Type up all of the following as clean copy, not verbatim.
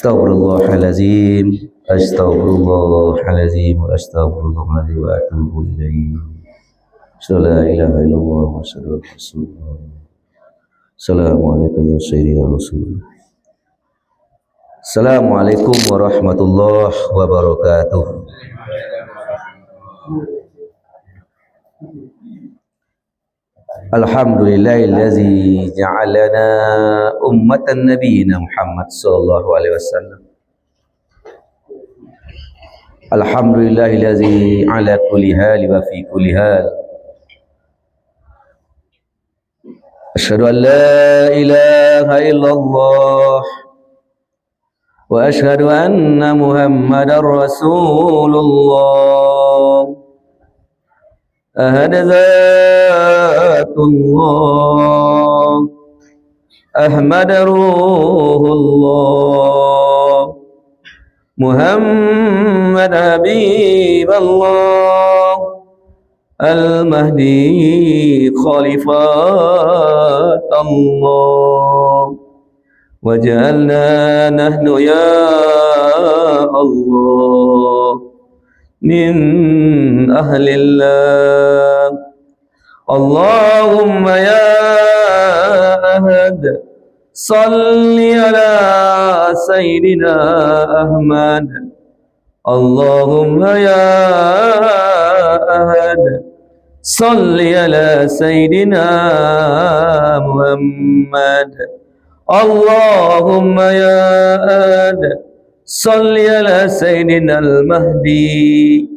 Astaghfirullahalazim, astaghfirullahalazim, astaghfirullahalazim wa atubu ilaih. La ilaha illallah wa sallallahu alaihi wasallam. Assalamualaikum ya sayyidina Rasulullah. Assalamualaikum warahmatullahi wabarakatuh. Alhamdulillahillazi ja'alana ummatan nabiyina Muhammad sallallahu alaihi wasallam. Alhamdulillahillazi ala kulli hal wa fi kulli hal. Asyhadu an la ilaha illallah wa asyhadu anna Muhammadar Rasulullah. Ahad zatullah Ahmad ruhullah Muhammad habiballah Al-Mahdi khalifatullah waj'alna nahnu ya Allah min ahlillah. Allahumma ya ahad salli ala sayyidina Ahmad. Allahumma ya ahad salli ala sayyidina Muhammad. Allahumma ya ahad salli ala sayyidina al-Mahdi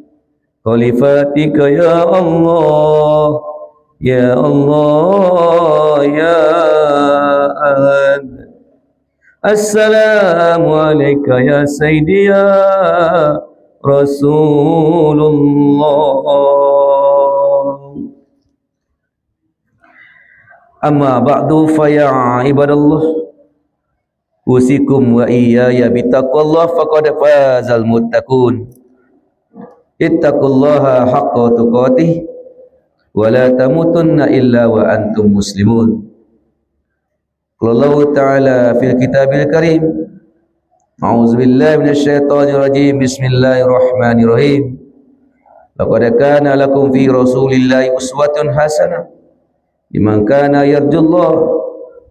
khalifatika ya Allah ya Allah ya ahad. Assalamu alayka ya sayyidi ya Rasulullah. Amma ba'du fa ya ibadallah, usikum wa iyaya bitaqwallah faqad fazal muttaqun. Ittaqullaha haqqa tuqatih wa la tamutunna illa wa antum muslimun. Qala ta'ala fil kitabil karim, a'udzu billahi minasyaitonir rajim, bismillahirrahmanirrahim. Laqad kana lakum fi rasulillahi uswatun hasanah liman kana yarjullaha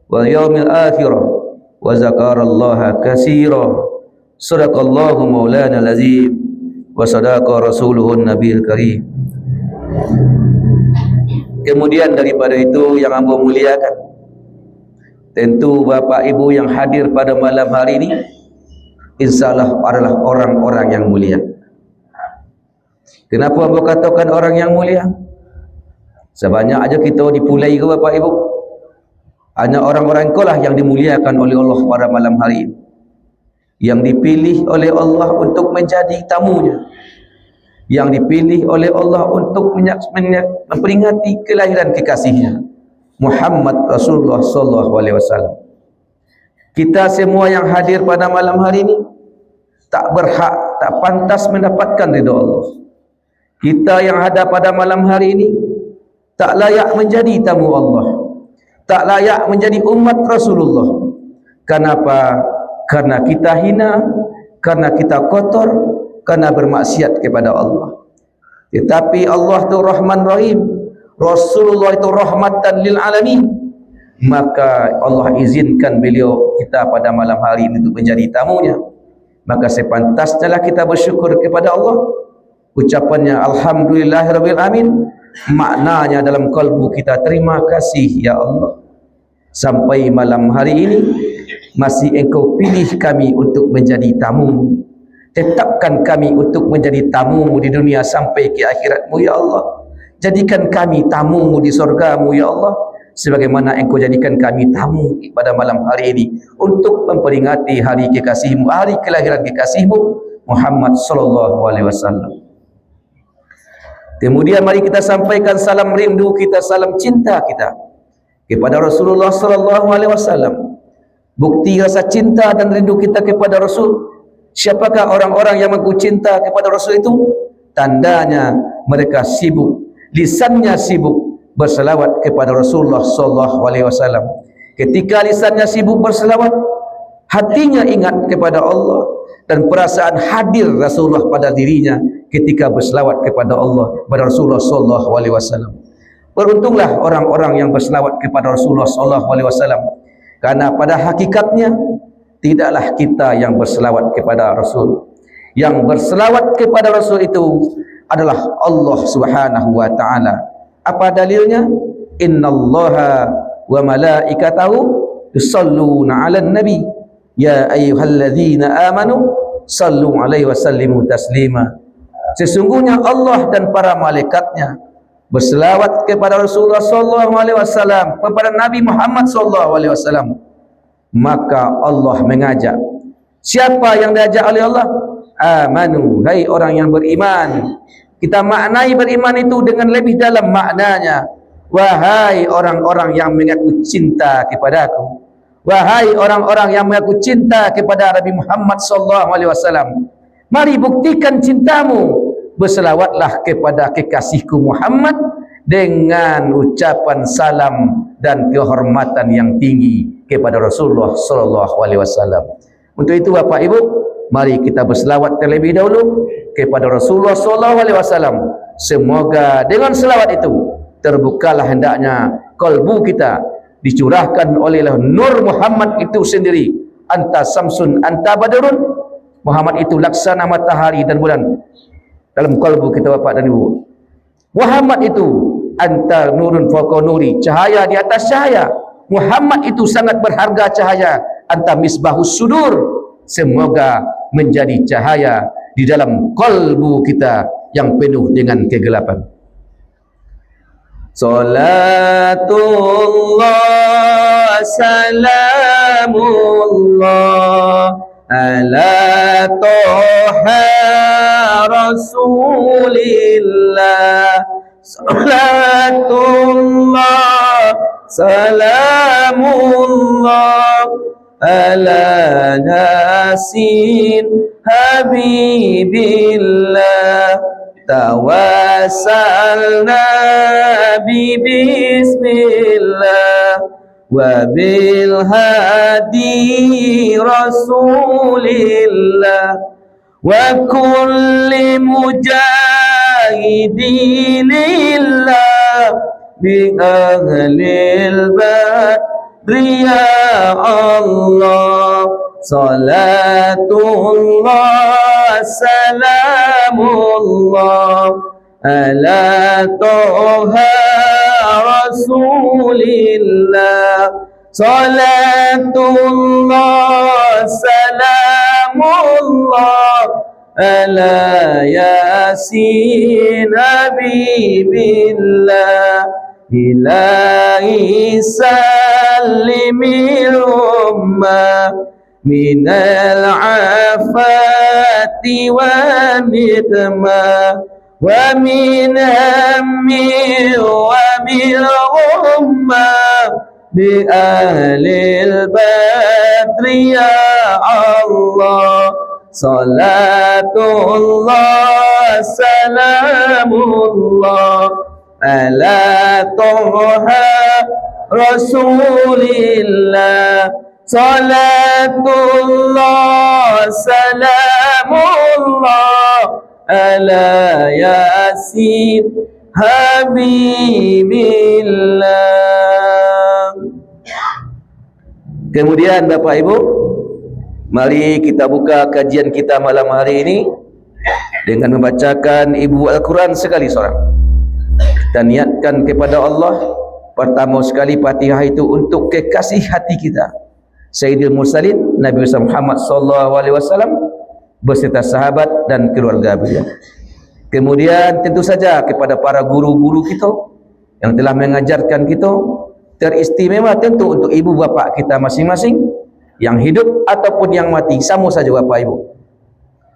wal yawmil akhir wa zakarallaha katsira. Sadaqallahu maulana al-azim wa sadaqa rasuluhun nabiyil karim. Kemudian daripada itu yang hamba muliakan, tentu Bapak Ibu yang hadir pada malam hari ini insyaallah adalah orang-orang yang mulia. Kenapa hamba katakan orang yang mulia? Sebanyak aja kita dipulai ke Bapak Ibu, hanya orang-orang itulah yang dimuliakan oleh Allah pada malam hari ini, yang dipilih oleh Allah untuk menjadi tamunya, yang dipilih oleh Allah untuk memperingati kelahiran kekasihnya Muhammad Rasulullah sallallahu alaihi wasallam. Kita semua yang hadir pada malam hari ini tak berhak, tak pantas mendapatkan ridha Allah. Kita yang ada pada malam hari ini tak layak menjadi tamu Allah, tak layak menjadi umat Rasulullah. Kenapa? Karena kita hina, karena kita kotor, karena bermaksiat kepada Allah. Tetapi Allah itu Rahman Rahim, Rasulullah itu rahmatan lil alamin, maka Allah izinkan beliau kita pada malam hari ini untuk menjadi tamunya. Maka sepantasnya kita bersyukur kepada Allah. Ucapannya alhamdulillahirabbil alamin, maknanya dalam kalbu kita terima kasih ya Allah, sampai malam hari ini masih engkau pilih kami untuk menjadi tamu. Tetapkan kami untuk menjadi tamumu di dunia sampai ke akhiratmu ya Allah. Jadikan kami tamumu di surgamu ya Allah, sebagaimana engkau jadikan kami tamu pada malam hari ini untuk memperingati hari kekasihmu, hari kelahiran kekasihmu Muhammad sallallahu alaihi wasallam. Kemudian mari kita sampaikan salam rindu kita, salam cinta kita kepada Rasulullah sallallahu alaihi wasallam. Bukti rasa cinta dan rindu kita kepada Rasul, siapakah orang-orang yang mengaku cinta kepada Rasul itu? Tandanya mereka sibuk, lisannya sibuk berselawat kepada Rasulullah sallallahu alaihi wasallam. Ketika lisannya sibuk berselawat, hatinya ingat kepada Allah, dan perasaan hadir Rasulullah pada dirinya ketika berselawat kepada Allah pada Rasulullah sallallahu alaihi wasallam. Beruntunglah orang-orang yang berselawat kepada Rasulullah sallallahu alaihi wasallam, karena pada hakikatnya tidaklah kita yang berselawat kepada Rasul. Yang berselawat kepada Rasul itu adalah Allah Subhanahu wa taala. Apa dalilnya? Innallaha wa malaikatahu yusalluna 'alan nabi ya ayyuhalladzina amanu sallu 'alaihi wa sallimu taslima. Sesungguhnya Allah dan para malaikatnya berselawat kepada Rasulullah sallallahu alaihi wasallam, kepada Nabi Muhammad sallallahu alaihi wasallam. Maka Allah mengajak, siapa yang diajak oleh Allah? Amanu, hai orang yang beriman. Kita maknai beriman itu dengan lebih dalam maknanya. Wahai orang-orang yang mengaku cinta kepadaku, wahai orang-orang yang mengaku cinta kepada Nabi Muhammad sallallahu alaihi wasallam, mari buktikan cintamu, berselawatlah kepada kekasihku Muhammad dengan ucapan salam dan kehormatan yang tinggi kepada Rasulullah sallallahu alaihi wasallam. Untuk itu Bapak Ibu, mari kita berselawat terlebih dahulu kepada Rasulullah sallallahu alaihi wasallam. Semoga dengan selawat itu terbukalah hendaknya kalbu kita, dicurahkan oleh nur Muhammad itu sendiri. Anta samsun anta badrun, Muhammad itu laksana matahari dan bulan dalam kalbu kita Bapak dan Ibu. Muhammad itu anta nurun fawqa nuri, cahaya di atas cahaya. Muhammad itu sangat berharga cahaya, anta misbahus sudur. Semoga menjadi cahaya di dalam kalbu kita yang penuh dengan kegelapan. Salatullah salamullah ala toha rasulillah. Salatullah salamullah ala nasin habibillah. Tawassalna bismillah wa bil hadi rasulillah wa kulli mujahidilillah bi ahlil badri ya Allah. Salatullah salamullah ala toha rasulillah. Salatullah salamullah ala yasin habibillah. Ilahi salimil ummah minal afati wa nikmah wa min hammi wa min ummah bi ahlil badri ya Allah. Salatullah salamullah ala toha rasulillah. Salatullah salamullah ala yasin habibillah. Kemudian Bapak Ibu, mari kita buka kajian kita malam hari ini dengan membacakan ibu Al-Quran sekali seorang. Kita niatkan kepada Allah, pertama sekali Fatihah itu untuk kekasih hati kita, Sayyidil Mursalin Nabi Muhammad sallallahu alaihi wasallam beserta sahabat dan keluarga beliau. Kemudian tentu saja kepada para guru-guru kita yang telah mengajarkan kita, teristimewa tentu untuk ibu bapa kita masing-masing yang hidup ataupun yang mati, sama saja Bapak Ibu.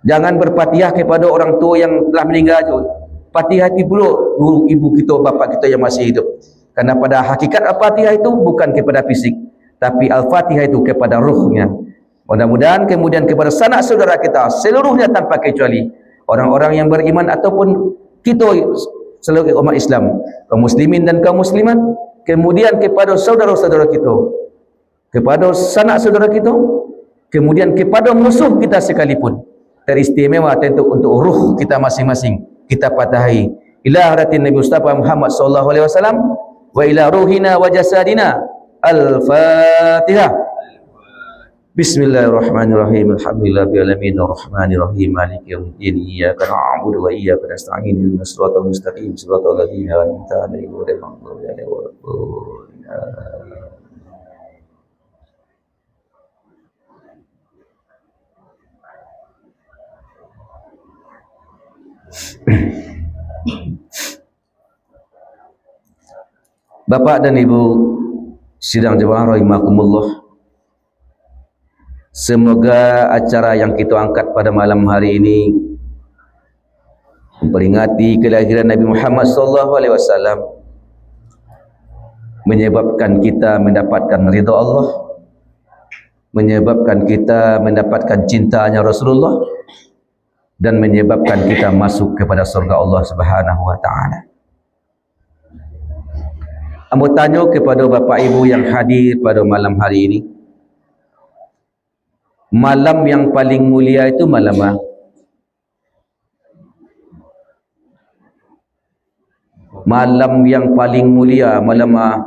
Jangan berfatihah kepada orang tua yang telah meninggal saja. Fatihah itu pula guru ibu kita, bapa kita yang masih hidup. Karena pada hakikat Al-Fatihah itu bukan kepada fisik, tapi Al-Fatihah itu kepada ruhnya. Mudah-mudahan kemudian kepada sanak saudara kita seluruhnya tanpa kecuali, orang-orang yang beriman ataupun kita seluruh umat Islam, kaum muslimin dan kaum muslimat, kemudian kepada saudara-saudara kita, kepada sanak saudara kita, kemudian kepada musuh kita sekalipun. Teristimewa tentu untuk ruh kita masing-masing kita patahi. Ila haratin Nabi Mustafa Muhammad sallallahu alaihi wasallam wa ila ruhina wa jasadina. Al-Fatihah. Bismillahirrahmanirrahim. Alhamdulillahirabbil alamin arrahmanir rahim maliki yaumiddin iyyaka na'budu wa iyyaka nasta'in ihdinas siratal mustaqim siratal ladzina an'amta 'alaihim ghairil maghdubi 'alaihim waladdallin. Bapak dan Ibu sidang jemaah rahimakumullah, semoga acara yang kita angkat pada malam hari ini memperingati kelahiran Nabi Muhammad SAW menyebabkan kita mendapatkan ridha Allah, menyebabkan kita mendapatkan cintanya Rasulullah, dan menyebabkan kita masuk kepada surga Allah Subhanahu wa taala. Ambo tanya kepada Bapak Ibu yang hadir pada malam hari ini, malam yang paling mulia itu malam apa? Malam yang paling mulia malam apa?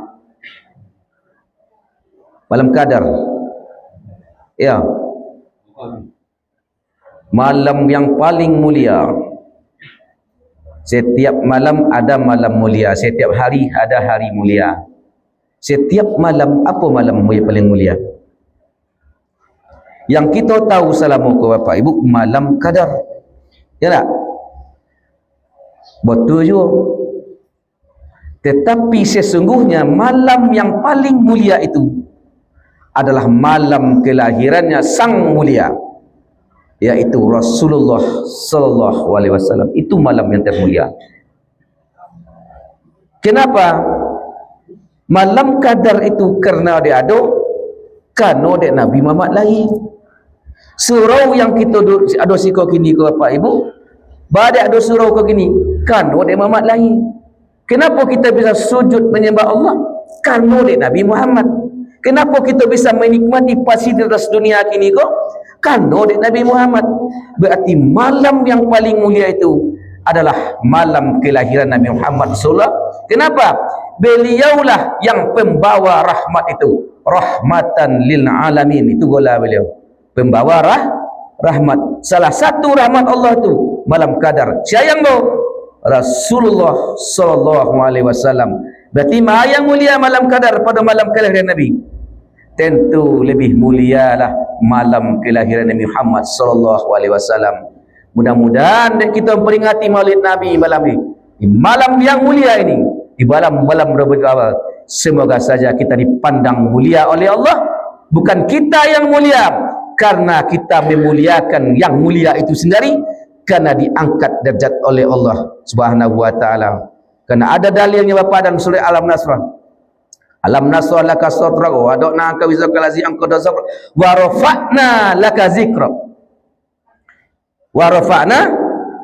Malam Qadar. Ya. Malam yang paling mulia. Setiap malam ada malam mulia, setiap hari ada hari mulia. Setiap malam, apa malam yang paling mulia? Yang kita tahu selama ke Bapak Ibu, malam Qadar. Ya tak? Betul juga. Tetapi sesungguhnya malam yang paling mulia itu adalah malam kelahirannya sang mulia, yaitu Rasulullah sallallahu alaihi wasallam. Itu malam yang termulia. Kenapa? Malam Qadar itu karena dia karena dia Nabi Muhammad lahir. Surau yang kita ada siko kini ke Bapak Ibu, badai ada surau ke kini karena dia Muhammad lahir. Kenapa kita bisa sujud menyembah Allah? Karena dia Nabi Muhammad. Kenapa kita bisa menikmati fasilitas dunia kini kok? Karena dia Nabi Muhammad. Berarti malam yang paling mulia itu adalah malam kelahiran Nabi Muhammad sallallahu. Kenapa? Beliaulah yang pembawa rahmat itu, rahmatan lil alamin. Itu gola beliau, pembawa rahmat. Salah satu rahmat Allah itu malam Qadar. Siapa yang bawa? Rasulullah sallallahu alaihi wasallam. Berarti mana yang mulia malam Qadar pada malam kelahiran Nabi? Tentu lebih mulialah malam kelahiran Nabi Muhammad sallallahu alaihi wasallam. Mudah-mudahan kita memperingati Maulid Nabi malam ini, di malam yang mulia ini, di malam Rabiul Awal. Semoga saja kita dipandang mulia oleh Allah, bukan kita yang mulia, karena kita memuliakan yang mulia itu sendiri, karena diangkat derajat oleh Allah Subhanahu wa taala. Karena ada dalilnya Bapak dan surah Al-Nasr. Alam nasrah laka sadrak wa adna ka wizaka lazi angkada sabr wa rafa'na laka zikrak. Wa rafa'na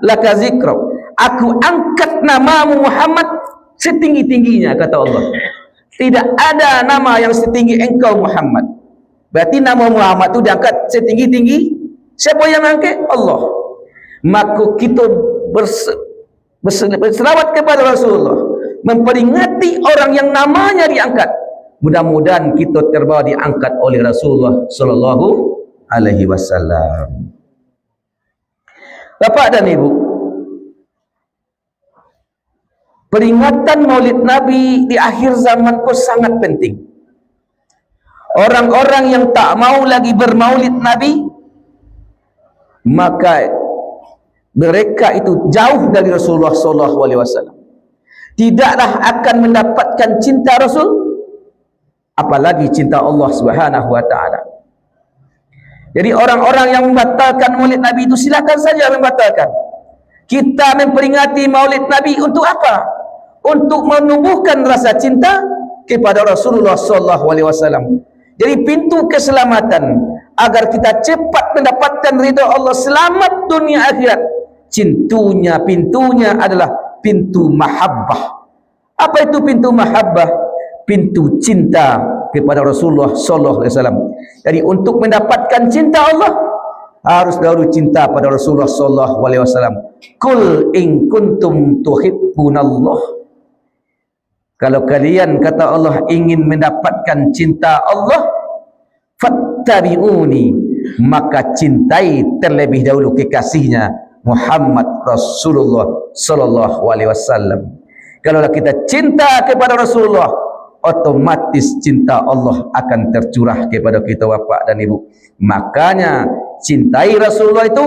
laka zikrak. Aku angkat namamu Muhammad setinggi-tingginya, kata Allah. Tidak ada nama yang setinggi engkau Muhammad. Berarti nama Muhammad itu diangkat setinggi-tinggi. Siapa yang angkat? Allah. Maka kita berselawat kepada Rasulullah, memperingati orang yang namanya diangkat. Mudah-mudahan kita terbawa diangkat oleh Rasulullah sallallahu alaihi wasallam. Bapak dan Ibu, peringatan Maulid Nabi di akhir zaman kok sangat penting. Orang-orang yang tak mau lagi bermaulid Nabi, maka mereka itu jauh dari Rasulullah sallallahu alaihi wasallam. Tidaklah akan mendapatkan cinta Rasul, apalagi cinta Allah Subhanahu wa taala. Jadi orang-orang yang membatalkan Maulid Nabi itu silakan saja membatalkan. Kita memperingati Maulid Nabi untuk apa? Untuk menumbuhkan rasa cinta kepada Rasulullah sallallahu alaihi wasallam. Jadi pintu keselamatan agar kita cepat mendapatkan ridha Allah, selamat dunia akhirat, pintunya adalah pintu mahabbah. Apa itu pintu mahabbah? Pintu cinta kepada Rasulullah sallallahu alaihi wasallam. Jadi untuk mendapatkan cinta Allah harus dahulu cinta pada Rasulullah sallallahu alaihi wasallam. Qul in kuntum tuhibbunallah. Kalau kalian kata Allah ingin mendapatkan cinta Allah, fattabi'uni, maka cintai terlebih dahulu kekasihnya Muhammad Rasulullah sallallahu alaihi wasallam. Kalau kita cinta kepada Rasulullah, otomatis cinta Allah akan tercurah kepada kita bapak dan ibu. Makanya cintai Rasulullah itu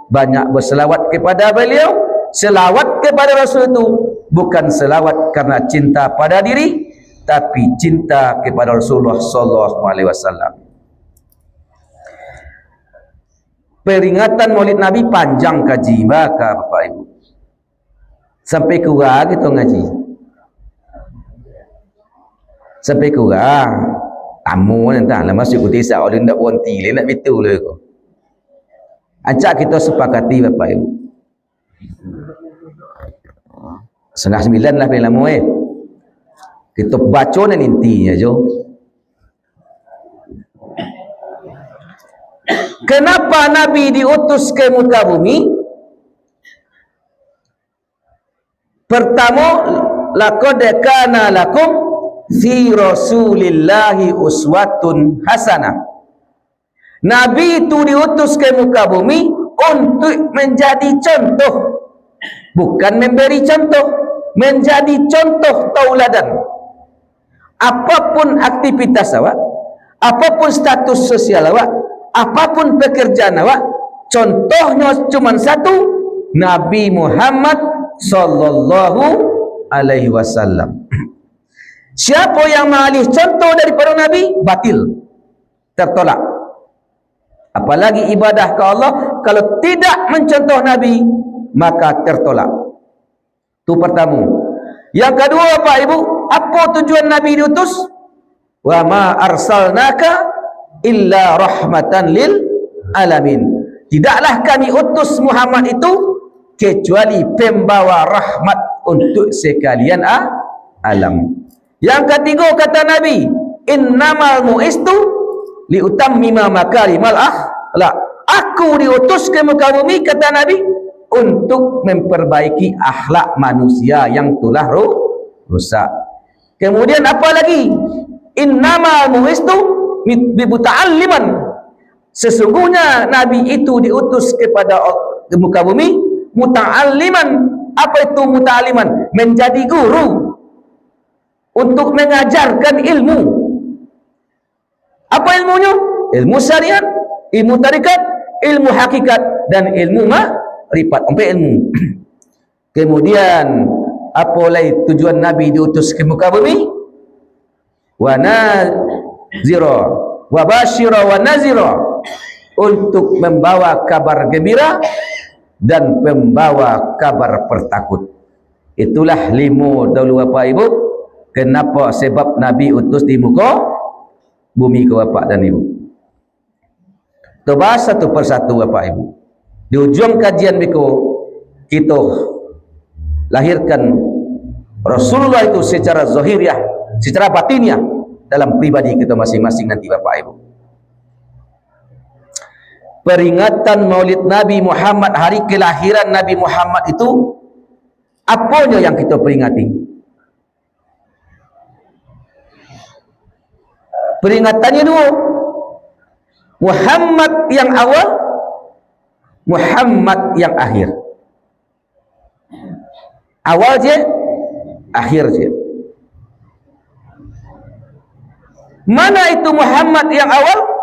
banyak berselawat kepada beliau. Selawat kepada Rasul itu bukan selawat karena cinta pada diri, tapi cinta kepada Rasulullah sallallahu alaihi wasallam. Peringatan Maulid Nabi panjang kaji maka bapak ibu. Sampai kurang kita ngaji. Sampai kurang. Tamu entahlah masuk ke desa orang nak berhenti le nak betul le ko. Acak kita sepakati bapak ibu. 8:30 lah paling lama kita baca dan intinya jo. Kenapa Nabi diutus ke muka bumi? Pertama, laqad kana lakum fi Rasulillahi uswatun hasanah. Nabi itu diutus ke muka bumi untuk menjadi contoh, bukan memberi contoh, menjadi contoh tauladan. Apapun aktivitas awak, apapun status sosial awak, apapun pekerjaan awak, contohnya cuma satu, Nabi Muhammad sallallahu alaihi wasallam. Siapa yang mengalih contoh daripada Nabi, batil, tertolak. Apalagi ibadah ke Allah, kalau tidak mencontoh Nabi, maka tertolak. Itu pertama. Yang kedua Bapak Ibu, apa tujuan Nabi diutus? Wa ma arsalnaka illa rahmatan lil alamin. Tidaklah kami utus Muhammad itu kecuali pembawa rahmat untuk sekalian alam. Yang ketiga kata Nabi, innamal mu'istu liutammima makarimal akhlak. Aku diutus ke muka bumi, kata Nabi, untuk memperbaiki akhlak manusia yang telah rusak. Kemudian apa lagi? Innamal mu'istu bimuta'alliman. Sesungguhnya Nabi itu diutus kepada muka bumi muta'alliman. Apa itu muta'alliman? Menjadi guru, untuk mengajarkan ilmu. Apa ilmunya? Ilmu syariat, ilmu tarikat, ilmu hakikat, dan ilmu ma'rifat. Empat ilmu. Kemudian apa lagi tujuan Nabi diutus ke muka bumi? Wa nazira wa basyira wa nazira, untuk membawa kabar gembira dan membawa kabar pertakut. Itulah 5 dahulu Bapak Ibu, kenapa sebab Nabi utus di muka bumi ke Bapak dan Ibu. Kita bahas satu persatu Bapak Ibu. Di ujung kajian kita lahirkan Rasulullah itu secara zahiriah, secara batiniah dalam pribadi kita masing-masing nanti Bapak Ibu. Peringatan Maulid Nabi Muhammad, hari kelahiran Nabi Muhammad itu, apanya yang kita peringati? Peringatannya dua. Muhammad yang awal, Muhammad yang akhir. Awal je, akhir je. Mana itu Muhammad yang awal?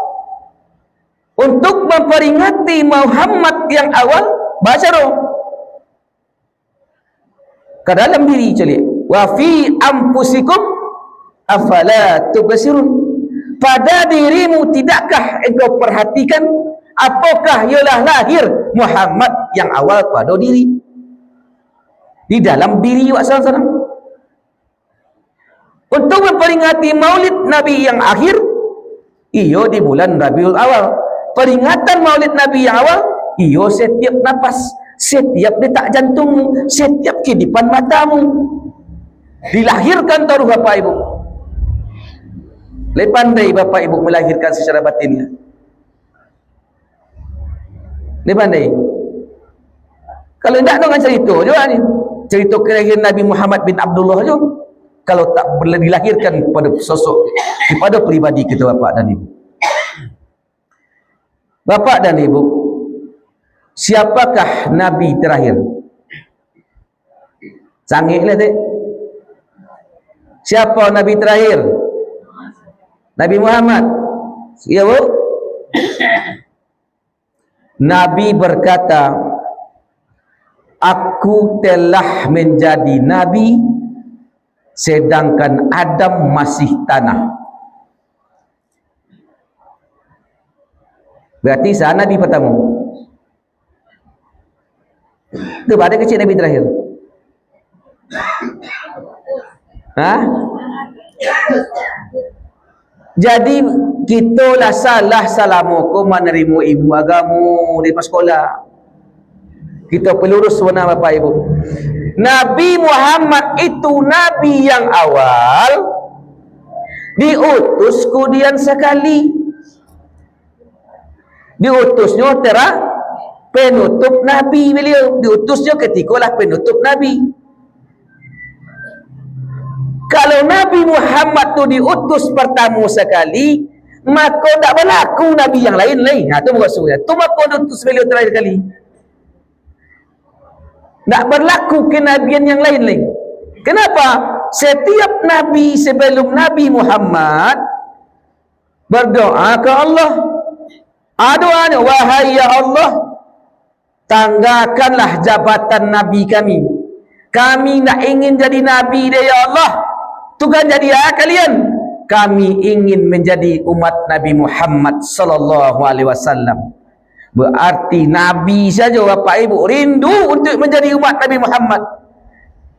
Untuk memperingati Muhammad yang awal, baca dong. Ke dalam diri celi. Wa fi anfusikum afala tubsirun. Pada dirimu tidakkah engkau perhatikan apakah ialah lahir Muhammad yang awal pada diri? Di dalam diri awak seorang-seorang. Untuk memperingati Maulid Nabi yang akhir, iyo di bulan Rabiul Awal. Peringatan Maulid Nabi yang awal, iyo setiap napas, setiap detak jantungmu, setiap kedipan matamu dilahirkan taruh Bapak Ibu. Lebih pandai bapa ibu melahirkan secara batinnya. Lebih pandai. Kalau tidak dengan cerita juga ni. Cerita kelahiran Nabi Muhammad bin Abdullah je. Kalau tak dilahirkan pada sosok, kepada pribadi kita bapa dan ibu. Bapa dan ibu, siapakah Nabi terakhir? Canggihlah dek. Siapa Nabi terakhir? Nabi Muhammad. Ya bu? Nabi berkata, aku telah menjadi Nabi sedangkan Adam masih tanah. Berarti saya Nabi pertama. Itu ada kecil Nabi terakhir. Jadi kita lah salah ko menerima ibu agamu di sekolah. Kita pelurus warna bapak ibu. Nabi Muhammad itu Nabi yang awal, diutus kemudian sekali. Diutusnya penutup Nabi beliau. Diutusnya ketikalah penutup Nabi. Kalau Nabi Muhammad tu diutus pertama sekali, maka tak berlaku Nabi yang lain-lain. Itu maksudnya. Itu maka diutus beliau terakhir kali. Tak berlaku kenabian yang lain-lain. Kenapa? Setiap Nabi sebelum Nabi Muhammad berdoa ke Allah. Doanya, wahai ya Allah, tanggakanlah jabatan Nabi kami. Kami nak ingin jadi Nabi dia ya Allah. Tugan jadi kalian. Kami ingin menjadi umat Nabi Muhammad sallallahu alaihi wasallam. Berarti Nabi saja bapak ibu rindu untuk menjadi umat Nabi Muhammad.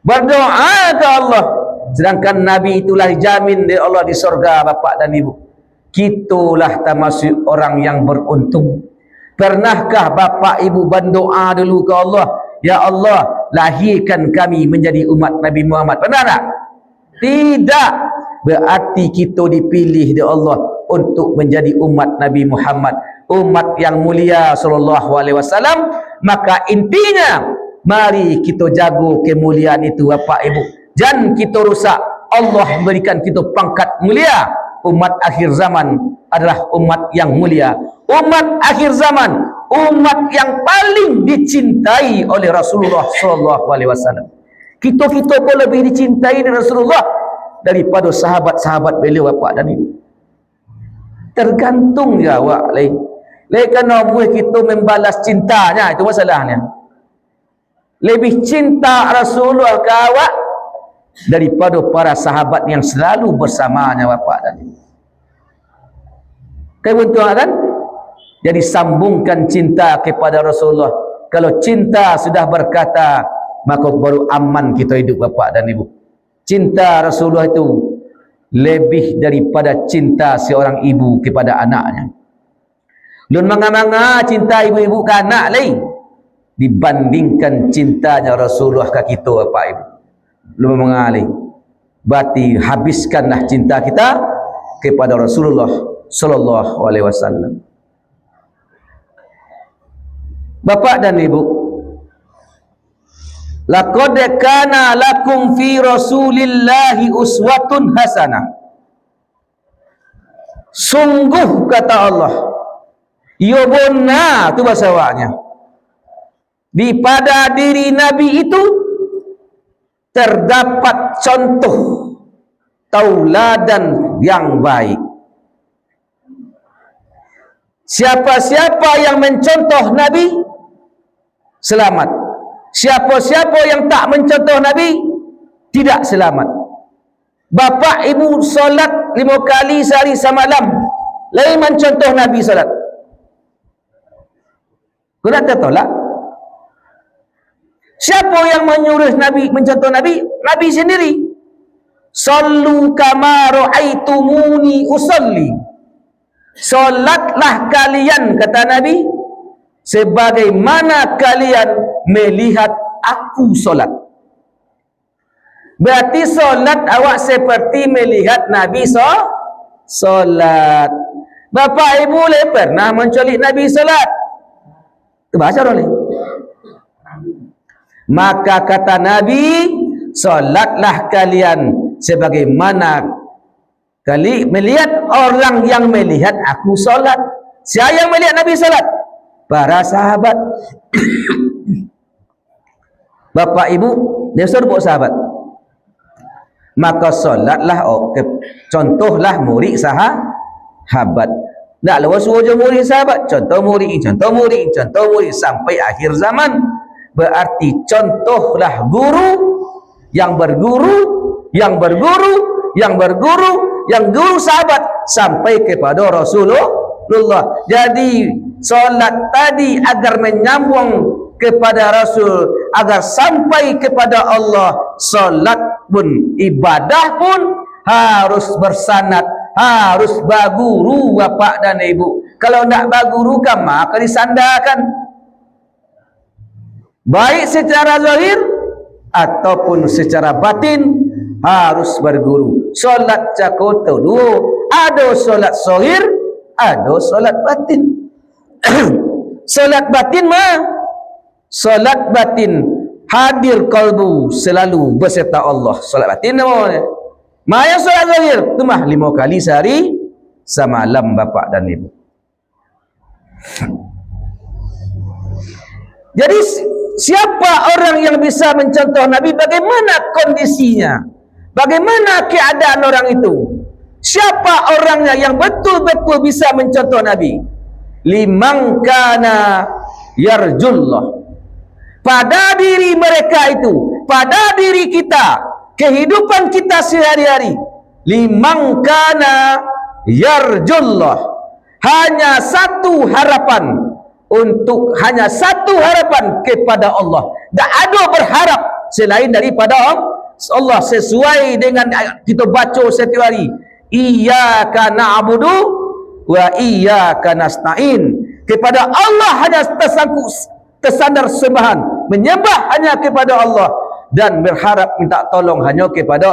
Berdoa ke Allah. Sedangkan Nabi itulah dijamin oleh Allah di surga bapak dan ibu. Kitulah termasuk orang yang beruntung. Pernahkah bapak ibu berdoa dulu ke Allah, ya Allah, lahirkan kami menjadi umat Nabi Muhammad? Pernah tak? Tidak. Berarti kita dipilih oleh Allah untuk menjadi umat Nabi Muhammad, umat yang mulia sallallahu alaihi wasallam. Maka intinya, mari kita jaga kemuliaan itu bapak ibu. Jangan kita rusak. Allah berikan kita pangkat mulia. Umat akhir zaman adalah umat yang mulia. Umat akhir zaman, umat yang paling dicintai oleh Rasulullah sallallahu alaihi wasallam. Kita pun lebih dicintai dari Rasulullah daripada sahabat-sahabat beliau bapak dan ibu. Tergantung ya awak lain. Kerana kita membalas cintanya, itu masalahnya. Lebih cinta Rasulullah ke awak daripada para sahabat yang selalu bersamanya bapak dan ibu. Kebetulan kan? Jadi sambungkan cinta kepada Rasulullah. Kalau cinta sudah berkata, maka baru aman kita hidup bapak dan ibu. Cinta Rasulullah itu lebih daripada cinta seorang ibu kepada anaknya. Lun manga-manga cinta ibu-ibu ke anak lain dibandingkan cintanya Rasulullah ke kita bapak ibu. Lun manga lain. Berarti habiskanlah cinta kita kepada Rasulullah sallallahu alaihi wasallam. Bapak dan ibu, laqad kana lakum fi Rasulillahi uswatun hasanah. Sungguh kata Allah, ya benar tu bahasa awaknya, di pada diri Nabi itu terdapat contoh tauladan yang baik. Siapa-siapa yang mencontoh Nabi selamat. Siapa-siapa yang tak mencontoh Nabi tidak selamat. Bapak ibu solat 5 kali sehari semalam, lain mencontoh Nabi solat. Kena tertolak. Siapa yang menyuruh Nabi mencontoh Nabi? Nabi sendiri. Sallu kama ra'aitumuni usalli. Solatlah kalian, kata Nabi, sebagaimana kalian melihat aku solat. Berarti solat awak seperti melihat Nabi solat. Bapak ibu pernah menculik Nabi solat? Baca oleh. Maka kata Nabi, solatlah kalian sebagaimana kali melihat orang yang melihat aku solat. Siapa yang melihat Nabi solat? Para sahabat. Bapak ibu, dia suruh sahabat. Maka solatlah, contohlah murid sahabat. Tak lawa suruh je murid sahabat, contoh murid sampai akhir zaman. Berarti contohlah guru yang berguru sahabat sampai kepada Rasulullah. Jadi solat tadi agar menyambung kepada Rasul, agar sampai kepada Allah. Solat pun, ibadah pun harus bersanad, harus berguru bapak dan ibu. Kalau nak berguru kan maka disandarkan, baik secara zahir ataupun secara batin harus berguru. Solat cakoto dua, ada solat zahir, ada solat batin. Solat batin solat batin hadir kalbu selalu beserta Allah. Solat batin namanya. Maya solat zahir tu 5 kali sehari semalam bapak dan ibu. Jadi siapa orang yang bisa mencontoh Nabi? Bagaimana kondisinya? Bagaimana keadaan orang itu? Siapa orangnya yang betul-betul bisa mencontoh Nabi? Liman kana yarjullah. Pada diri mereka itu, pada diri kita, kehidupan kita sehari-hari. Liman kana yarjullah. Hanya satu harapan, hanya satu harapan kepada Allah. Tak ada berharap selain daripada Allah, sesuai dengan kita baca setiap hari. Iyyaka na'budu wa iyyaka nasta'in. Kepada Allah hanya tersandar sembahan, menyembah hanya kepada Allah dan berharap minta tolong hanya kepada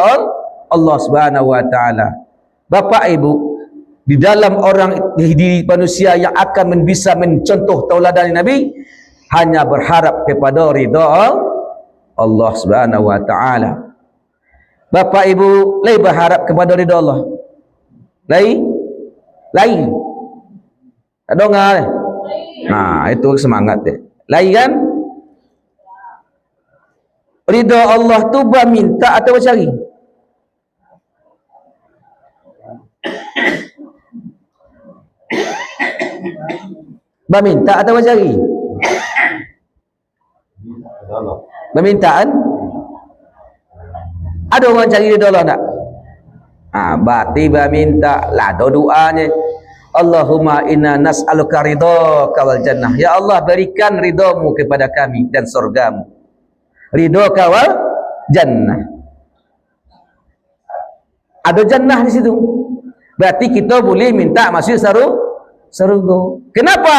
Allah Subhanahu wa taala. Bapak ibu, di dalam diri manusia yang akan bisa mencontoh tauladan Nabi, hanya berharap kepada ridha Allah Subhanahu wa taala. Bapak ibu, lai berharap kepada ridha Allah. Lai ada dengar? Nah, itu semangat dia. Lai kan? Ridha Allah tu berminta atau bercari? Berminta atau bercari? Permintaan? Ada orang cari ridha Allah tak? Berarti berminta lah, ada doanya. Allahumma inna nas'aluka ridhaka wal jannah. Ya Allah, berikan ridhamu kepada kami dan surgamu. Ridhaka wal jannah. Ada jannah di situ. Berarti kita boleh minta masuk surga. Kenapa?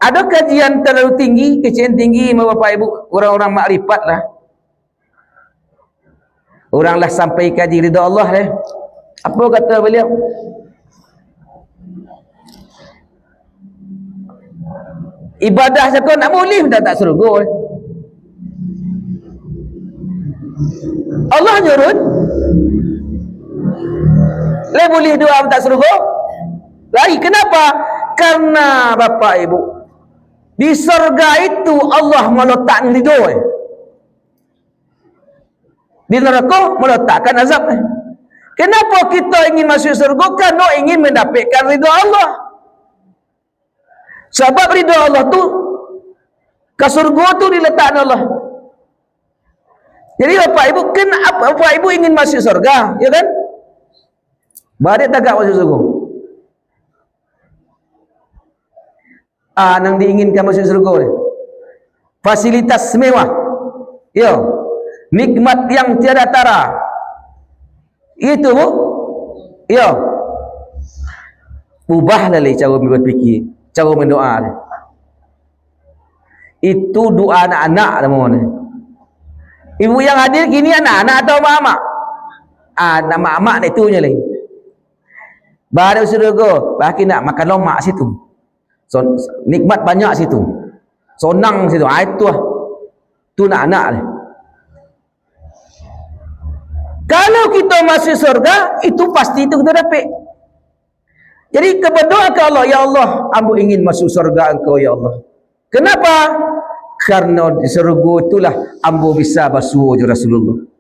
Ada kajian terlalu tinggi, kajian tinggi Bapak Ibu, orang-orang makrifat lah. Orang lah sampai kaji ridha Allah lah. Apa kata beliau? Ibadah cakap nak boleh tak surga. Allah nyurut. Lai boleh doa tak surga? Lai kenapa? Karena Bapak Ibu, di surga itu Allah meletakkan ridha. Di neraka meletakkan azab. Kenapa kita ingin masuk surga? Karena ingin mendapatkan ridha Allah. Sebab ridha Allah tu, ke surga tu diletakkan Allah. Jadi Bapak Ibu, kenapa Bapak Ibu ingin masuk surga? Ya kan? Barik tagak masuk surga. Nang diinginkan masuk surga. Fasilitas mewah. Ya. Nikmat yang tiada tara. Itu bu. Ya. Ubahlah cara berfikir, cara mendoa. Itu doa anak-anak namanya. Ibu yang hadir kini anak-anak atau mak-mak? Mak-mak itu nya lagi. Baru syurga, baki nak makan lomak situ. So, nikmat banyak situ. Sonang situ. Itu lah. Tu nak dia. Kalau kita masuk surga, itu pasti itu kita dapat. Jadi berdoa ke Allah, ya Allah, ambo ingin masuk surga Engkau ya Allah. Kenapa? Karena di surga itulah ambo bisa basuh Rasulullah.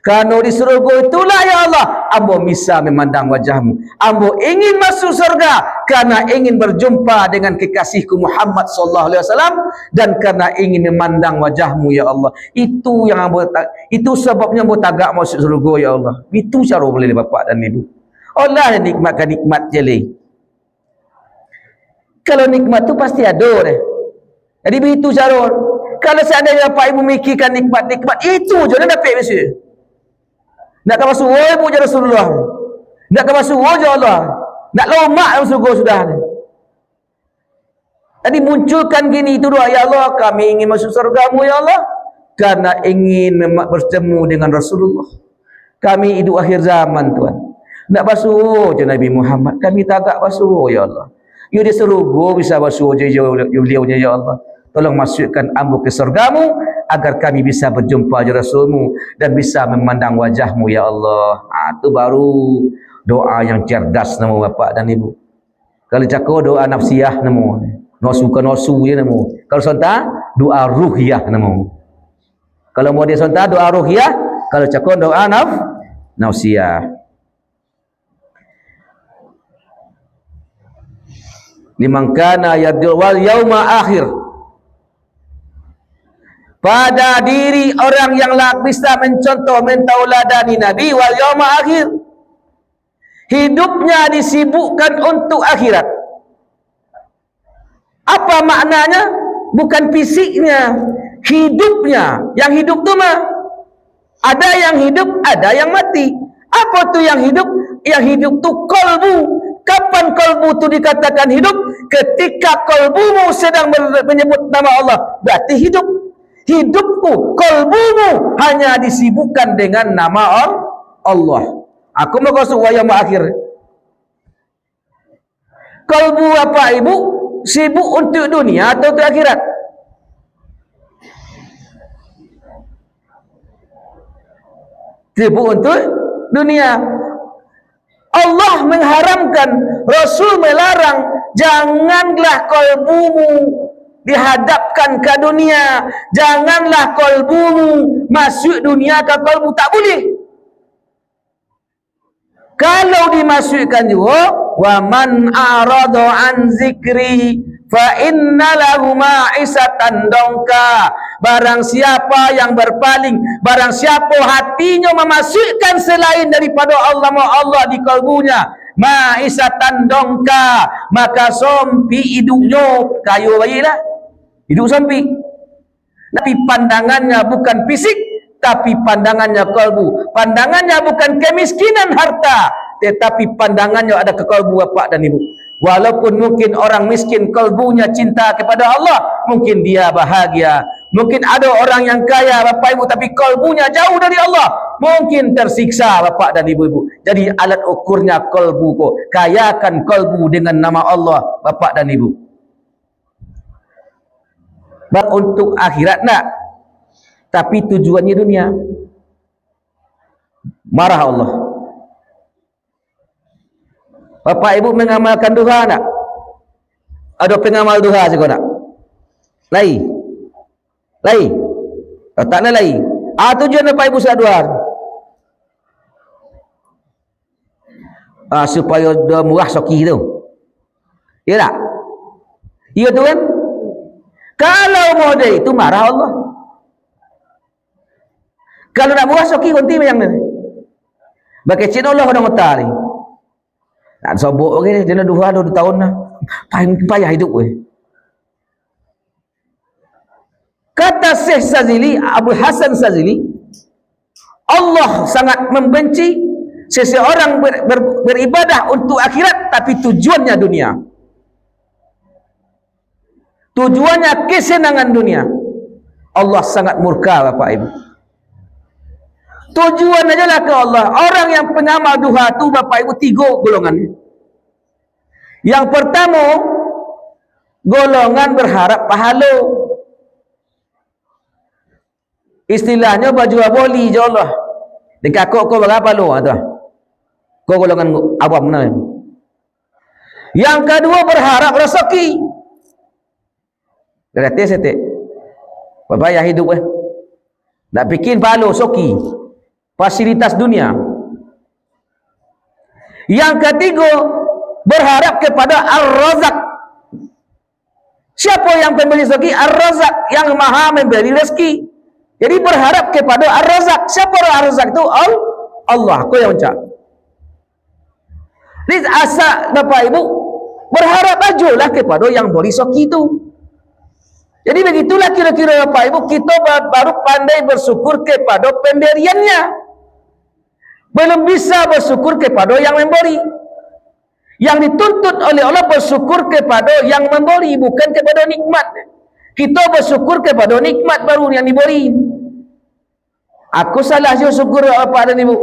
Karena di surga itulah ya Allah ambo bisa memandang wajahmu. Ambo ingin masuk surga karena ingin berjumpa dengan kekasihku Muhammad sallallahu alaihi wasallam dan karena ingin memandang wajahmu ya Allah. Itu yang ambo, itu sebabnya ambo tagak masuk surga ya Allah. Itu cara boleh bapak dan ibu. Allah yang nikmatkan nikmat jeli. Kalau nikmat tu pasti ada deh. Jadi begitu cara. Kalau seandainya bapak ibu mikirkan nikmat-nikmat itu je dah dapat mesti. Nak ke masuk ibu je Rasulullah. Nak ke masuk je Allah. Nak lomak dalam surga sudah. Jadi munculkan gini itu doa, ya Allah kami ingin masuk surgamu ya Allah karena ingin bertemu dengan Rasulullah. Kami hidup akhir zaman Tuhan. Nak basuh je Nabi Muhammad, kami tagak basuh ya Allah. You di surga bisa basuh je beliaunya ya Allah. Tolong masukkan ambo ke surgamu agar kami bisa berjumpa je Rasulmu dan bisa memandang wajahmu ya Allah. Itu baru doa yang cerdas nama bapak dan ibu. Kalau cakap doa nafsiyah nama, nosu ke nosu je nama. Kalau sonta doa ruhiyah nama. Kalau mau dia sonta doa ruhiyah, kalau cakap doa nafsiyah. Liman kana yadul wal yauma akhir. Pada diri orang yang bisa mencontoh mentauladani Nabi wal yauma akhir. Hidupnya disibukkan untuk akhirat. Apa maknanya? Bukan fisiknya, hidupnya. Yang hidup tu mah ada yang hidup, ada yang mati. Apa tu yang hidup? Yang hidup tu kalbu. Kapan kalbu tu dikatakan hidup? Ketika kalbumu sedang menyebut nama Allah, berarti hidup. Hidupku, kalbumu hanya disibukkan dengan nama Allah. Aku mau masuk wayam akhir. Kalbu apa ibu? Sibuk untuk dunia atau untuk akhirat? Sibuk untuk dunia. Allah mengharamkan, Rasul melarang, janganlah kalbumu dihadapkan ke dunia, janganlah kalbumu masuk dunia ke kalbu, tak boleh. Kalau dimasukkan juga, wa man a'rada an zikri fa inna lahu ma'isatan dongka. Barang siapa yang berpaling, barang siapa hatinya memasukkan selain daripada Allah di kalbunya, ma'isatan dongka, maka sompi hidupnya kayu bayilah, hidup sompi. Tapi pandangannya bukan fisik, tapi pandangannya kalbu. Pandangannya bukan kemiskinan harta, tetapi pandangannya ada ke kalbu bapak dan ibu. Walaupun mungkin orang miskin kalbunya cinta kepada Allah, mungkin dia bahagia. Mungkin ada orang yang kaya bapak ibu tapi kalbunya jauh dari Allah, mungkin tersiksa bapak dan ibu-ibu. Jadi alat ukurnya kalbu kok. Kayakan kalbu dengan nama Allah bapak dan ibu. Untuk akhirat nak, tapi tujuannya dunia. Marah Allah. Bapak ibu mengamalkan duha tak? Ada pengamal duha juga tak? Lai? Oh, tak nak lai? Tujuan bapak ibu saat duha? Supaya dia murah soki tu. Ya tak? Ya tu kan? Kalau model itu marah Allah. Kalau nak murah soki konti macam ni. Bagi cina Allah orang otak ni. Nak sobok okay, dia nak 2 tahun dah. Payah hidup weh. Kata Syekh Sazili, Abu Hasan Sazili, Allah sangat membenci seseorang beribadah untuk akhirat tapi tujuannya dunia. Tujuannya kesenangan dunia. Allah sangat murka bapak ibu. Tujuan aja lah ke Allah. Orang yang pengamal duha tu bapak ibu 3 golongan. Yang pertama, golongan berharap pahala. Istilahnya baju aboli je Allah. Dekat kau berapa lu tu? Kau golongan awam mana? Yang kedua berharap rezeki. Gratis setik. Payah hidup nak bikin pahala soki. Fasilitas dunia. Yang ketiga berharap kepada Ar-Razak. Siapa yang pemberi rezeki? Ar-Razak, yang maha memberi rezeki. Jadi berharap kepada Ar-Razak. Siapa Ar-Razak itu? Allah. Kau yang ucap. Jadi asal Bapak Ibu berharap ajalah kepada yang beri rezeki itu. Jadi begitulah kira-kira Bapak Ibu, kita baru pandai bersyukur kepada pemberiannya. Belum bisa bersyukur kepada yang memberi. Yang dituntut oleh Allah bersyukur kepada yang memberi, bukan kepada nikmat. Kita bersyukur kepada nikmat baru yang diberi. Aku salah syukur apa dan ibu.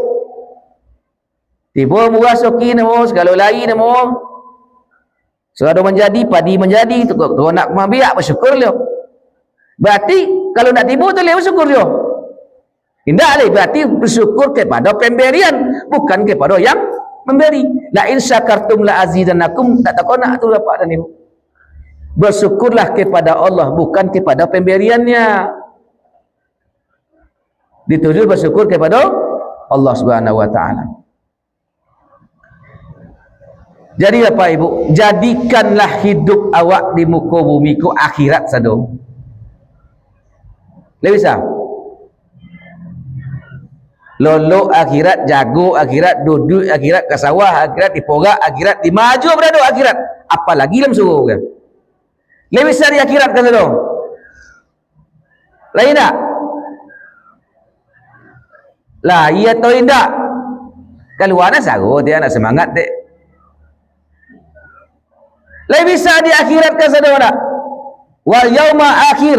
Tiba murah soki nama, segala lain nama. Sudah menjadi, padi menjadi, tu nak mabiak bersyukur dia. Berarti kalau nak tiba tu dia bersyukur dia. Tidak leh, berarti bersyukur kepada pemberian, bukan kepada yang memberi. La in syakartum la azidannakum, tak tahu nak tu apa dan ibu. Bersyukurlah kepada Allah, bukan kepada pemberiannya. Dituju bersyukur kepada Allah Subhanahu wa taala. Jadi Bapak Ibu, jadikanlah hidup awak di muka bumi ku akhirat sado. Lebih bisa? Lolo akhirat, jago akhirat, duduk akhirat, ke sawah akhirat, di porak akhirat, di maju berada akhirat. Apalagi dalam suruh kan? Lebih bisa di akhirat kan sado? Lain tak? Lah, iya atau tidak? Kalau anak saru, dia anak semangat dek. Lebih bisa di akhirat kan saudara? Wal yauma akhir,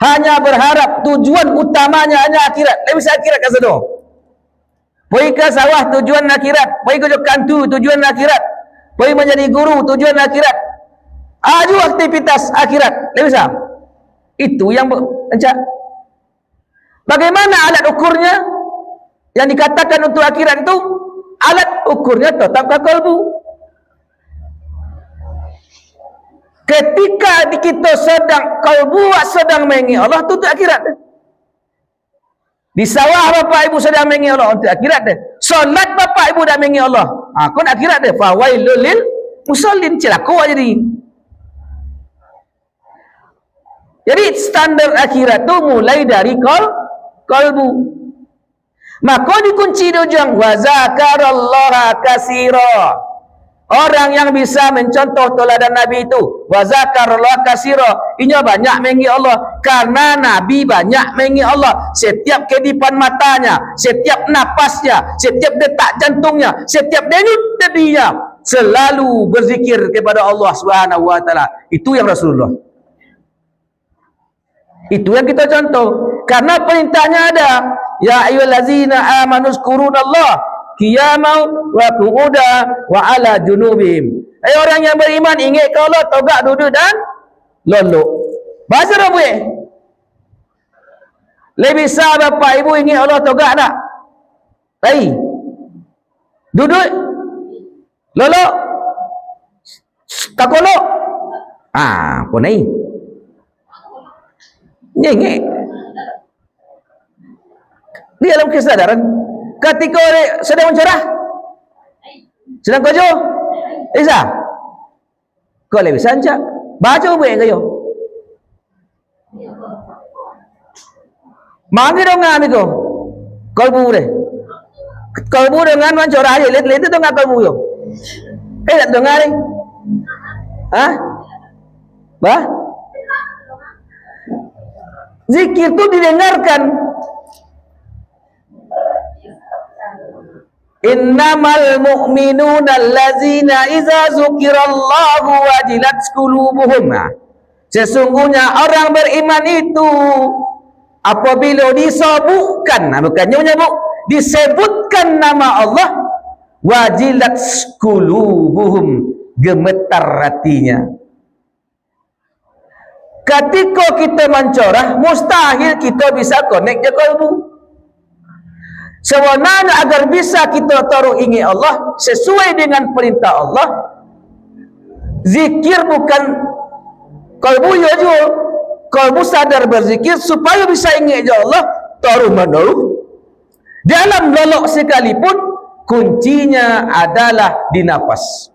hanya berharap tujuan utamanya hanya akhirat. Lebih bisa akhirat kan saudara? Pergi ke sawah tujuan akhirat, pergi ke kantu tujuan akhirat, pergi menjadi guru tujuan akhirat. Aju aktivitas akhirat. Lebih bisa? Itu yang encak. Bagaimana alat ukurnya? Yang dikatakan untuk akhirat itu alat ukurnya tetap kalbu. Ketika kita sedang kalbu sedang mengingat Allah itu untuk akhirat. Di sawah Bapak Ibu sedang mengingat Allah untuk akhirat dia. Solat Bapak Ibu dah mengingat Allah. Kon akhirat dia. Fawailul lil musallin, celaka jadi. Jadi standar akhirat tu mulai dari kalbu. Maka dikunci dujung wa zakarallaha katsira. Orang yang bisa mencontoh teladan Nabi itu wa zakarallaha katsira, inya banyak mengingat Allah karena Nabi banyak mengingat Allah. Setiap kedipan matanya, setiap napasnya, setiap detak jantungnya, setiap denyut nadinya selalu berzikir kepada Allah Subhanahu wa taala. Itu yang Rasulullah. Itu yang kita contoh. Karena perintahnya ada, ya ayyuhallazina amanu zkurunallaha qiyaman wa qu'udan wa ala junubihim. Hai orang yang beriman, ingat ke Allah tegak duduk dan lolok. Bahasa apa boleh? Lebih sah Bapak Ibu ingat Allah tegak tak? Hai. Duduk lolok. Tak kolok. Apa ni? Ingat. Di dalam kesadaran ketika sedang mencerah sedang kerja Isa kau lebih sancak baca apa yang kau manggil dong ngami kau kalbu dengan mencorah aja lihat itu nggak kalbu yo tak dengar ni hah bah zikir tu didengarkan. Innamal mu'minuna allazina iza zukirallahu wajilat qulubuhum. Sesungguhnya orang beriman itu apabila disebutkan, bukannya menyebut, disebutkan nama Allah, wajilat qulubuhum, gemetar hatinya. Ketika kita mencorah, mustahil kita bisa connect je kalbu. Sebenarnya agar bisa kita taruh ingat Allah sesuai dengan perintah Allah, zikir bukan kalbu ya jo, kalbu sadar berzikir supaya bisa ingat je Allah taruh menaruh. Dalam lolok sekalipun kuncinya adalah di nafas.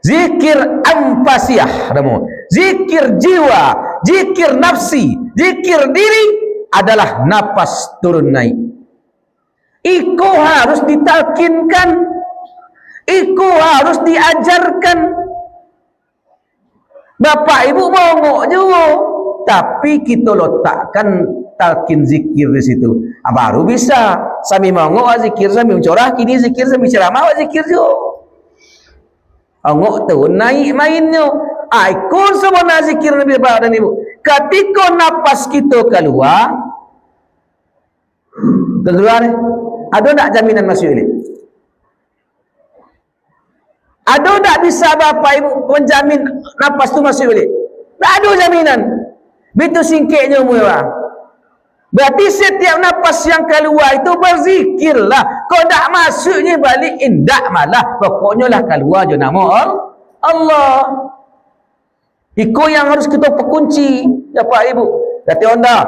Zikir ampasiyah, zikir jiwa, zikir nafsi, zikir diri adalah nafas turun naik. Iku harus ditalkinkan, iku harus diajarkan. Bapak ibu mau juga, tapi kita letakkan talkin zikir di situ. Baru bisa. Sami mau zikir, sami mencorah, kini zikir, sami ceramah, zikir juga. Angok tu naik mainnya. Ikon semua zikir Nabi Bapak dan Ibu. Ketika nafas kita keluar, ada tak jaminan masuk ini? Ada tak bisa Bapak Ibu menjamin nafas tu masuk ini? Tak ada jaminan. Begitu singkatnya mula. Berarti setiap nafas yang keluar itu berzikirlah. Kau tak masuknya balik indak malah. Pokoknya lah keluar je nama Allah. Itu yang harus kita perkunci. Ya Pak Ibu. Kata anda,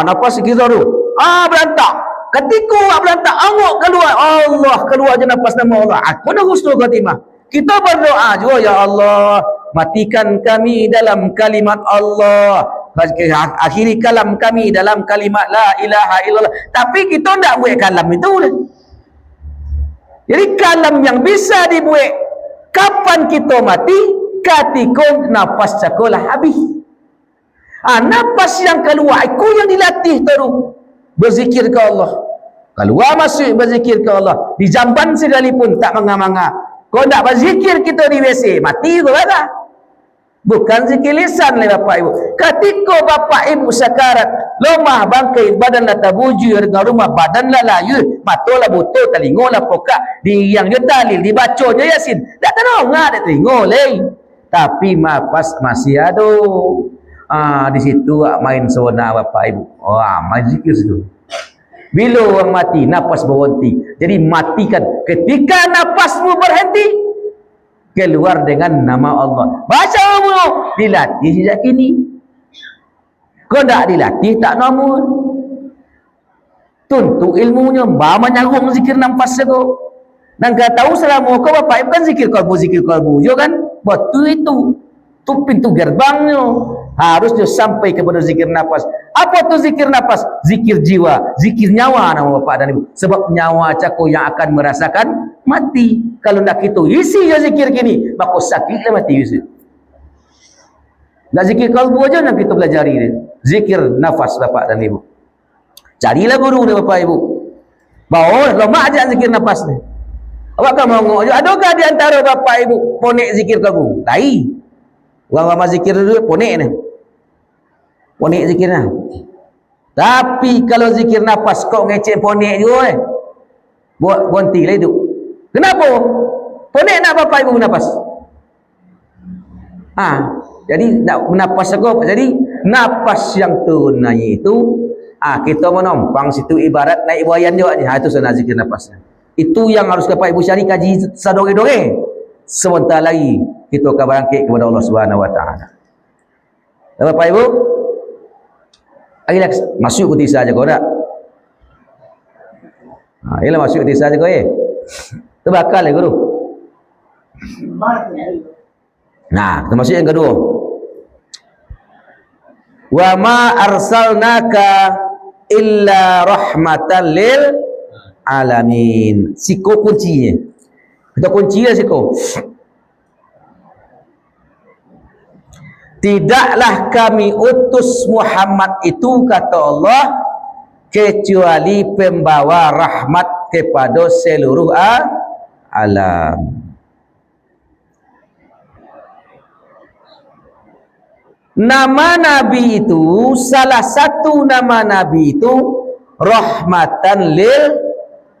nafas kita tu. Berantak. Ketika awak berantak, angok keluar. Allah keluar je nafas nama Allah. Aku dah husnul khatimah. Kita berdoa juga, ya Allah, matikan kami dalam kalimat Allah. Akhiri kalam kami dalam kalimat la ilaha illallah. Tapi kita tak buat kalam itu. Jadi kalam yang bisa dibuat kapan kita mati, ketika nafas cakulah habis. Nafas yang keluar itu yang dilatih terus berzikir ke Allah. Keluar masuk berzikir ke Allah. Di jamban sekalipun tak manga-manga. Kau tak berzikir kita di WC, mati tu lah. Bukan zikir lisan oleh Bapak Ibu. Ketika Bapak Ibu sekarat, lemah bangkai, badan lah tabujur dengan rumah, badan lah layu, mata lah butuh, telinga lah pokak, di yang dia dalil, dibacanya Yasin. Tak tahu ngah, tak telinga leh. Tapi nafas masih ada. Di situ main sebenar Bapak Ibu. Main zikir situ. Bila orang mati, nafas berhenti. Jadi matikan. Ketika nafasmu berhenti, keluar dengan nama Allah. Baca dulu. Dilatih sejak kini. Kau tak dilatih, tak namun. Tuntut ilmunya. Bawa menyagung zikir nafas kau. Dan kau tahu selama kau Bapak Ibu kan zikir kalbu je kan? Betul itu. Itu pintu gerbangnya. Harusnya sampai kepada zikir nafas. Apa tu zikir nafas? Zikir jiwa, zikir nyawa nama Bapak dan Ibu. Sebab nyawa cako yang akan merasakan mati. Kalau nak itu isi je zikir kini, maka sakitlah mati isi. Nak zikir kalbu aja nak kita pelajari dia. Zikir nafas Bapak dan Ibu. Carilah guru dia Bapak Ibu. Bawa lama aja zikir nafas ni. Awak kan mau ngok. Adakah di antara Bapak Ibu ponek zikir kalbu? Tai. Orang zikir dulu ponek ni. Ponek zikirnya. Tapi kalau zikir nafas kau ngecek ponek juga buat berhenti lah itu. Kenapa? Ponek nak Bapak Ibu nafas. Jadi nak nafas aku. Jadi nafas yang turun naik itu kita menumpang situ ibarat naik buayan juga. Itu sana zikir nafasnya. Itu yang harus Bapak Ibu cari kaji sadore-dore. Sebentar lagi kita akan berangkit kepada Allah Subhanahu Wa Taala. Bapak Ibu, relax, masuk ke tisa aja kau tak? Ialah masuk ke tisa aja kau terbakal ya guru. Kita masuk yang kedua. Wa ma arsalnaka illa rahmatan lil alamin. Siko kuncinya. Kita kunci lah siko. Tidaklah kami utus Muhammad itu, kata Allah, kecuali pembawa rahmat kepada seluruh alam. Nama Nabi itu, salah satu nama Nabi itu rahmatan lil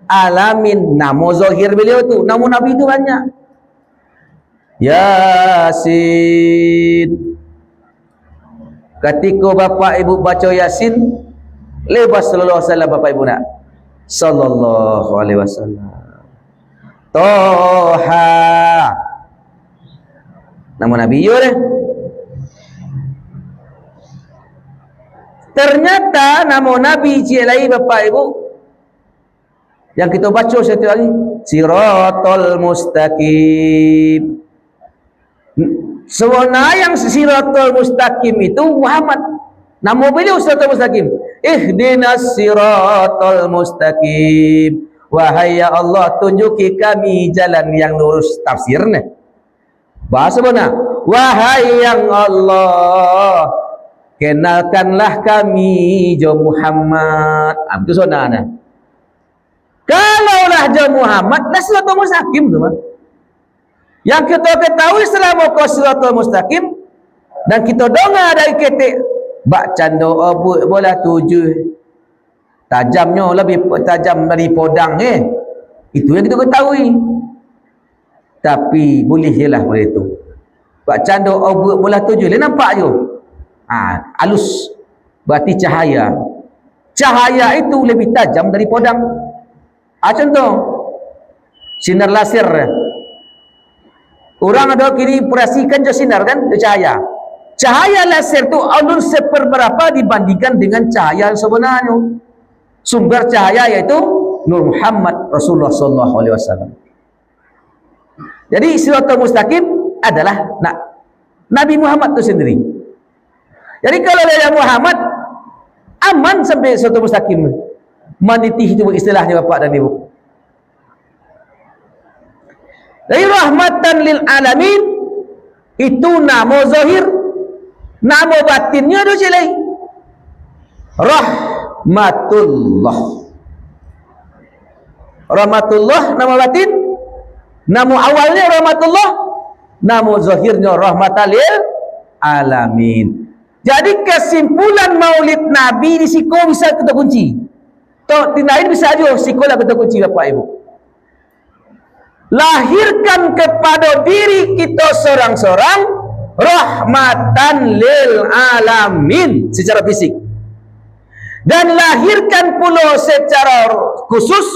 alamin. Nama zahir beliau tu, nama Nabi itu banyak. Yasin. Ketika bapak ibu baca Yasin, lepas sallallahu alaihi wasallam bapak ibu nak. Sallallahu alaihi wasallam. Toha. Nama Nabi yo deh. Ternyata nama Nabi cik lain bapak ibu yang kita baca setiap hari, Siratal Mustaqim. Sebenarnya yang Siratal Mustaqim itu Muhammad. Nama beliau Siratal Mustaqim. Ihdinas Siratal Mustaqim. Wahai ya Allah, tunjuki kami jalan yang lurus. Tafsirnya bahasa mana? Wahai yang Allah, kenalkanlah kami jo Muhammad. Itu sonana. Kalaulah jo Muhammad, dah Siratal Mustaqim tu mah. Yang kita ketahui selama kau Siratal Mustaqim dan kita dengar dari ketik bak cando bola 7 tajamnya lebih tajam dari podang itu yang kita ketahui. Tapi boleh jelah boleh itu bak cando bola 7 dia nampak je halus, berarti cahaya itu lebih tajam dari podang. Contoh sinar laser, orang ada kini perhatikan je sinar kan, cahaya laser tu alur seperberapa dibandingkan dengan cahaya sebenarnya. Sumber cahaya yaitu Nur Muhammad Rasulullah sallallahu alaihi wasallam. Jadi Siratal Mustaqim adalah Nabi Muhammad itu sendiri. Jadi kalau ada Muhammad aman sampai Siratal Mustaqim. Manitih itu istilahnya bapak dan ibu. Dari rahmatan lil alamin itu nama zahir, nama batinnya ada jelai. Rahmatullah. Rahmatullah nama batin, nama awalnya rahmatullah, nama zahirnya rahmatan lil alamin. Jadi kesimpulan Maulid Nabi di siko bisa kita kunci. Toh tinain bisa aja sikolah kita kunci bapak ibu. Lahirkan kepada diri kita seorang-seorang rahmatan lil alamin secara fisik, dan lahirkan pula secara khusus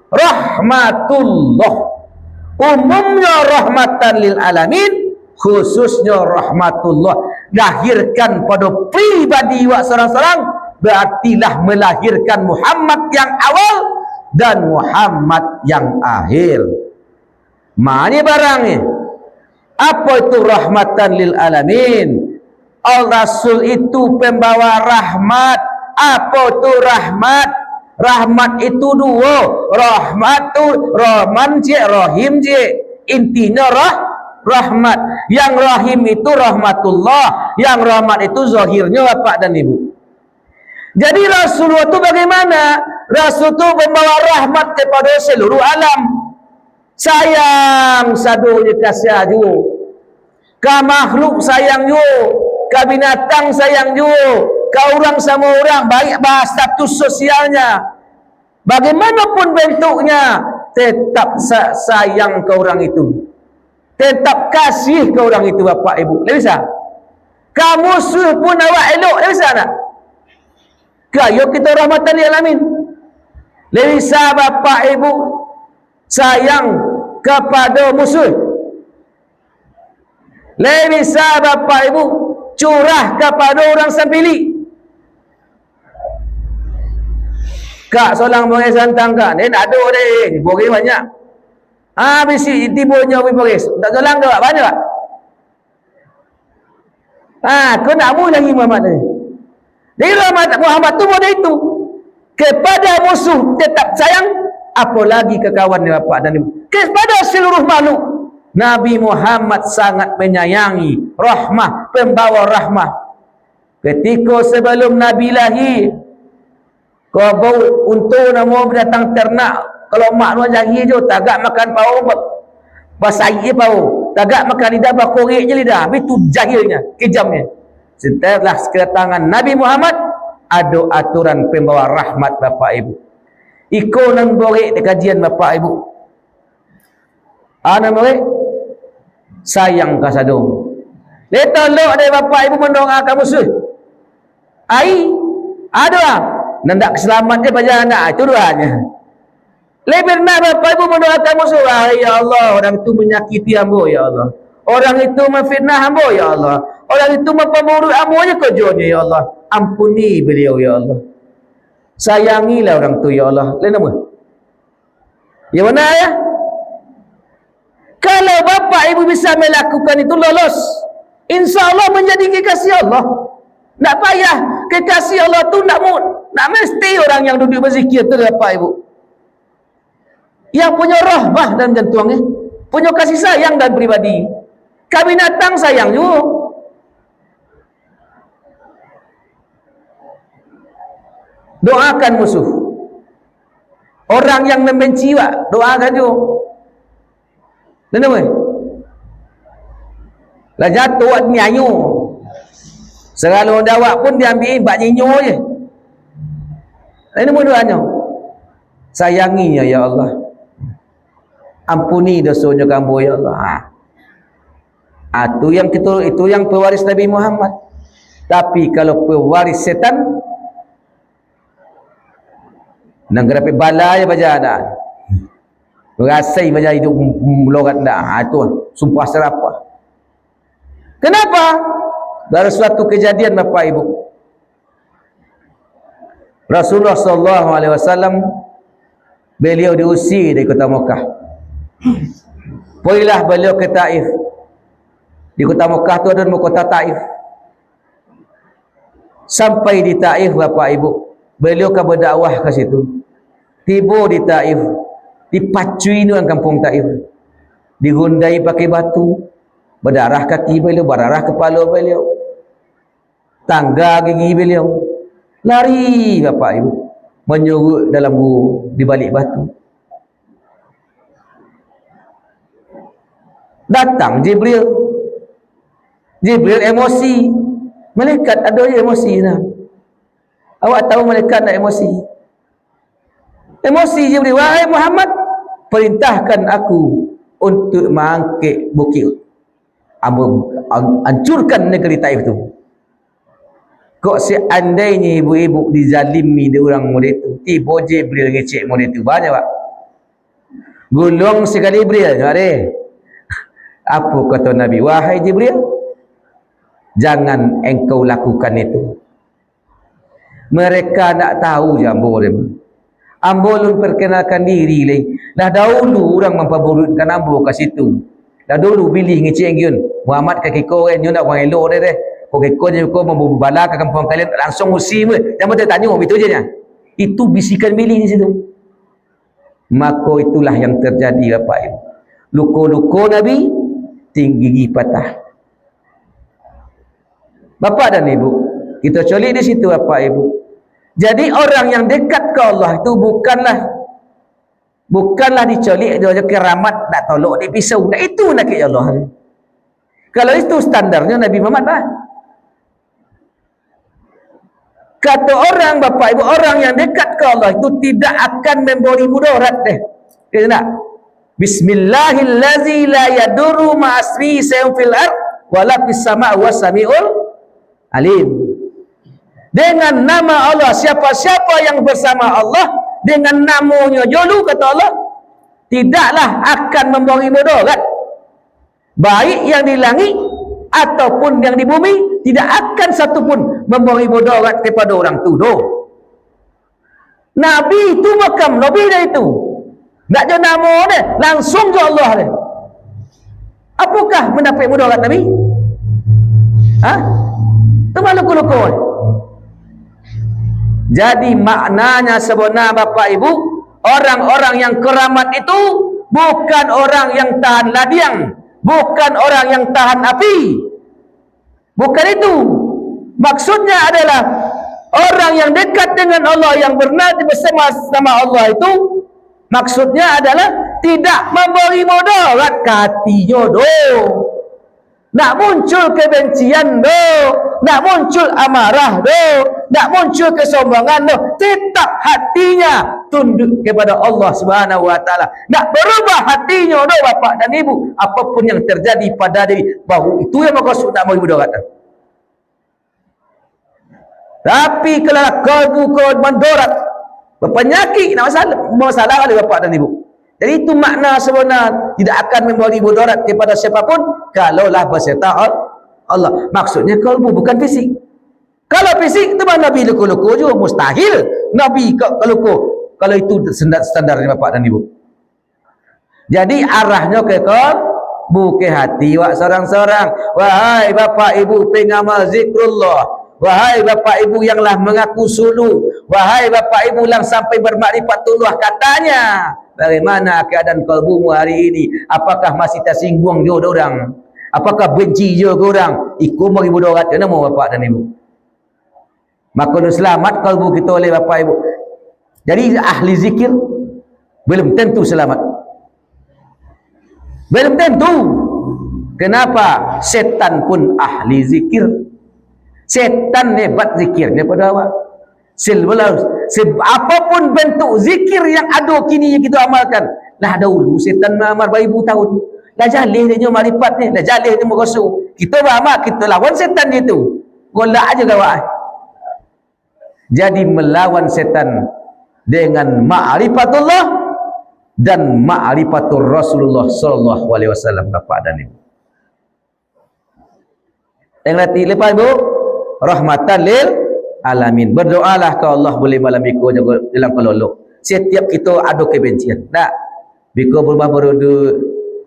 rahmatullah. Umumnya rahmatan lil alamin, khususnya rahmatullah. Lahirkan pada pribadi wa seorang-seorang, berartilah melahirkan Muhammad yang awal dan Muhammad yang akhir. Mana barangnya? Apa itu rahmatan lil alamin? Al-Rasul itu pembawa rahmat. Apa itu rahmat? Rahmat itu dua. Rahmat itu Rahman je, Rahim je. Intinya rahmat. Yang Rahim itu rahmatullah. Yang rahmat itu zahirnya bapak dan ibu. Jadi Rasulullah itu bagaimana? Rasul itu membawa rahmat kepada seluruh alam. Sayang sadunya kasih juga. Ka makhluk sayang juga. Ka binatang sayang juga. Ka orang sama orang baik bahas status sosialnya. Bagaimanapun bentuknya, tetap sayang ke orang itu. Tetap kasih ke orang itu bapak ibu. Tak bisa? Ka musuh pun awak elok. Tak bisa tak? Kaya kita rahmatan lil alamin. Tak bisa bapak ibu sayang kepada musuh. Tak bisa bapak ibu curah kepada orang sempili. Kak solang boleh santang kak, dia nak ada deh, boleh banyak. Bisi tibunya boleh. Tak solang ke banyak tak? Kau nak mu lagi Muhammad ni. Jadi Muhammad tu boleh itu. Kepada musuh tetap sayang, apalagi ke kawan dia bapak dan ibu. Kepada seluruh makhluk, Nabi Muhammad sangat menyayangi, rahmah, pembawa rahmah. Ketika sebelum Nabi lahir, kau bau untuk nama binatang ternak, kalau mak lu jahil je, tagak makan pau, pasai pau, tagak makan lidah, korek je lidah. Itu jahilnya, kejamnya. Setelah kedatangan Nabi Muhammad, ada aturan pembawa rahmat bapak ibu. Iko nang borek di kajian bapak ibu. Nang borek sayang kasado. Lepas lo ada bapak ibu mendoakan musuh. Ada nandak keselamatnya pada anak itu doanya. Lebih nak bapak ibu mendoakan musuh. Ya Allah, orang itu menyakiti hamba ya Allah. Orang itu memfitnah hamba ya Allah. Orang itu memperburuk hamba-Nya kerjanya ya Allah. Ampuni beliau ya Allah. Sayangilah orang tu ya Allah. Lain apa? Ya mana ya? Kalau bapak ibu bisa melakukan itu lolos, insya-Allah menjadi kekasih Allah. Tak payah kekasih Allah tu nak mesti orang yang duduk berzikir tu bapak ibu. Yang punya rahmah dan jantungnya, punya kasih sayang dan pribadi. Kami binatang sayang juga. Doakan musuh. Orang yang membenci doakan juga. Kenapa? Lah jatuh ni ayu. Segala orang jawab pun dia ambil bak nyinyo je. Ini pun doanya. Sayanginya ya Allah. Ampuni dosanya kamu ya Allah. Itu yang pewaris Nabi Muhammad. Tapi kalau pewaris setan, nang gerapi balai baca ada. Rasai baca hidup melorat dah. Itu sumpah serapah. Kenapa? Dari suatu kejadian Bapak Ibu. Rasulullah SAW beliau diusir dari kota Mekah. Pergilah beliau ke Taif. Di kota Mekah tu ada kota Taif. Sampai di Taif Bapak Ibu, beliau kan berdakwah ke situ. Tiba di Taif, dipacui orang kampung Taif. Digundai pakai batu, berdarah kaki beliau, berdarah kepala beliau, tangga gigi beliau. Lari Bapak Ibu, menyurut dalam gua di balik batu. Datang Jibril. Jibril emosi. Malaikat ada emosi nah. Awak tahu malaikat ada emosi? Emosi Jibril, wahai Muhammad, perintahkan aku untuk mengangkat bukit. Hancurkan negeri Taif itu. Kok seandainya ibu-ibu dizalimi di orang murid itu, tiba Jibril ngecek murid itu banyak pak. Gulung sekali Jibril, ada. Apa kata Nabi? Wahai Jibril, jangan engkau lakukan itu. Mereka nak tahu je ambo dia. Ambo lun perkenalkan diri leh. Dah dahulu orang memperburukkan ambo kat situ. Dah dulu pilih ngecek yun. Muhammad kaki kau kan yun nak orang elok deh. Kau kekon je kau membala ke kampung kalian langsung usim. Jangan betul tanya itu je nya. Itu bisikan pilih di situ. Maka itulah yang terjadi Bapak Ibu. Luka-luka Nabi gigi patah. Bapak dan Ibu, kita colik di situ Bapak Ibu. Jadi orang yang dekat ke Allah itu bukanlah dicolik dia keramat nak tolak di pisau. Nah itu nak ke Allah. Kalau itu standarnya Nabi Muhammad bah. Kata orang Bapak Ibu, orang yang dekat ke Allah itu tidak akan memberi mudarat deh. Kita nak Bismillahillazi la yadurru ma'asmi sayun fil ard wala fis sama' wa sami'ul alim. Dengan nama Allah, siapa-siapa yang bersama Allah dengan namanya jolu kata Allah, tidaklah akan memberi mudarat. Baik yang di langit ataupun yang di bumi, tidak akan satu pun memberi mudarat kepada orang tu. Nabi itu makam Nabi dah itu. Tak ada nama dia, langsung ke Allah dia. Apakah mendapat mudarat Nabi? Itu luka-luka. Jadi maknanya sebenarnya Bapak Ibu, orang-orang yang keramat itu bukan orang yang tahan ladiang, bukan orang yang tahan api. Bukan itu. Maksudnya adalah orang yang dekat dengan Allah, yang bernadi bersama sama Allah itu, maksudnya adalah tidak memberi mudarat ke hatinya nak muncul kebencian nak muncul amarah nak muncul kesombongan tetap hatinya tunduk kepada Allah Subhanahu wa taala. Nak berubah hatinya doh bapa dan ibu, apapun yang terjadi pada diri, baru itu yang maksud nak bagi mudarat. Tapi kalau kalbu kau mendorat, berpenyakit, nak masalah oleh bapa dan ibu. Jadi itu makna sebenar, tidak akan memberi mudarat kepada siapapun kalaulah berserta Allah. Maksudnya kalbu, bukan fisik. Kalau fisik itu mana Nabi luku-luku juga, mustahil Nabi luku. Kalau itu standarnya bapak dan ibu. Jadi arahnya ke kalbu, ke hati wak seorang-seorang. Wahai bapak ibu pengamal zikrullah, wahai bapak ibu yang lah mengaku sulu, wahai bapak ibu yang sampai bermakrifatullah, katanya bagaimana keadaan kalbumu hari ini? Apakah masih tersinggung juga orang? Apakah benci juga orang? Ikut bagi mudarat ke nama bapak dan ibu. Maka selamat kalbu kita oleh bapak ibu. Jadi ahli zikir belum tentu selamat. Belum tentu. Kenapa? Setan pun ahli zikir. Setan hebat zikirnya pada awak. Apapun bentuk zikir yang ada kini yang kita amalkan, lah dahulu setan mengamal beribu tahun. Dah jalih dia marifat ni, dah jalih dia merosuk. Kita beramal, kita lawan setan dia tu. Golak aja kawan. Jadi melawan setan dengan ma'rifatullah dan ma'rifatur Rasulullah sallallahu alaihi wasallam bapak dan ibu. Yang nanti lepas ibu, rahmatan lil alamin. Berdoalah ke Allah boleh malam biku dalam kelolok. Setiap kita ada kebencian. Tak. Biku berubah beruduk,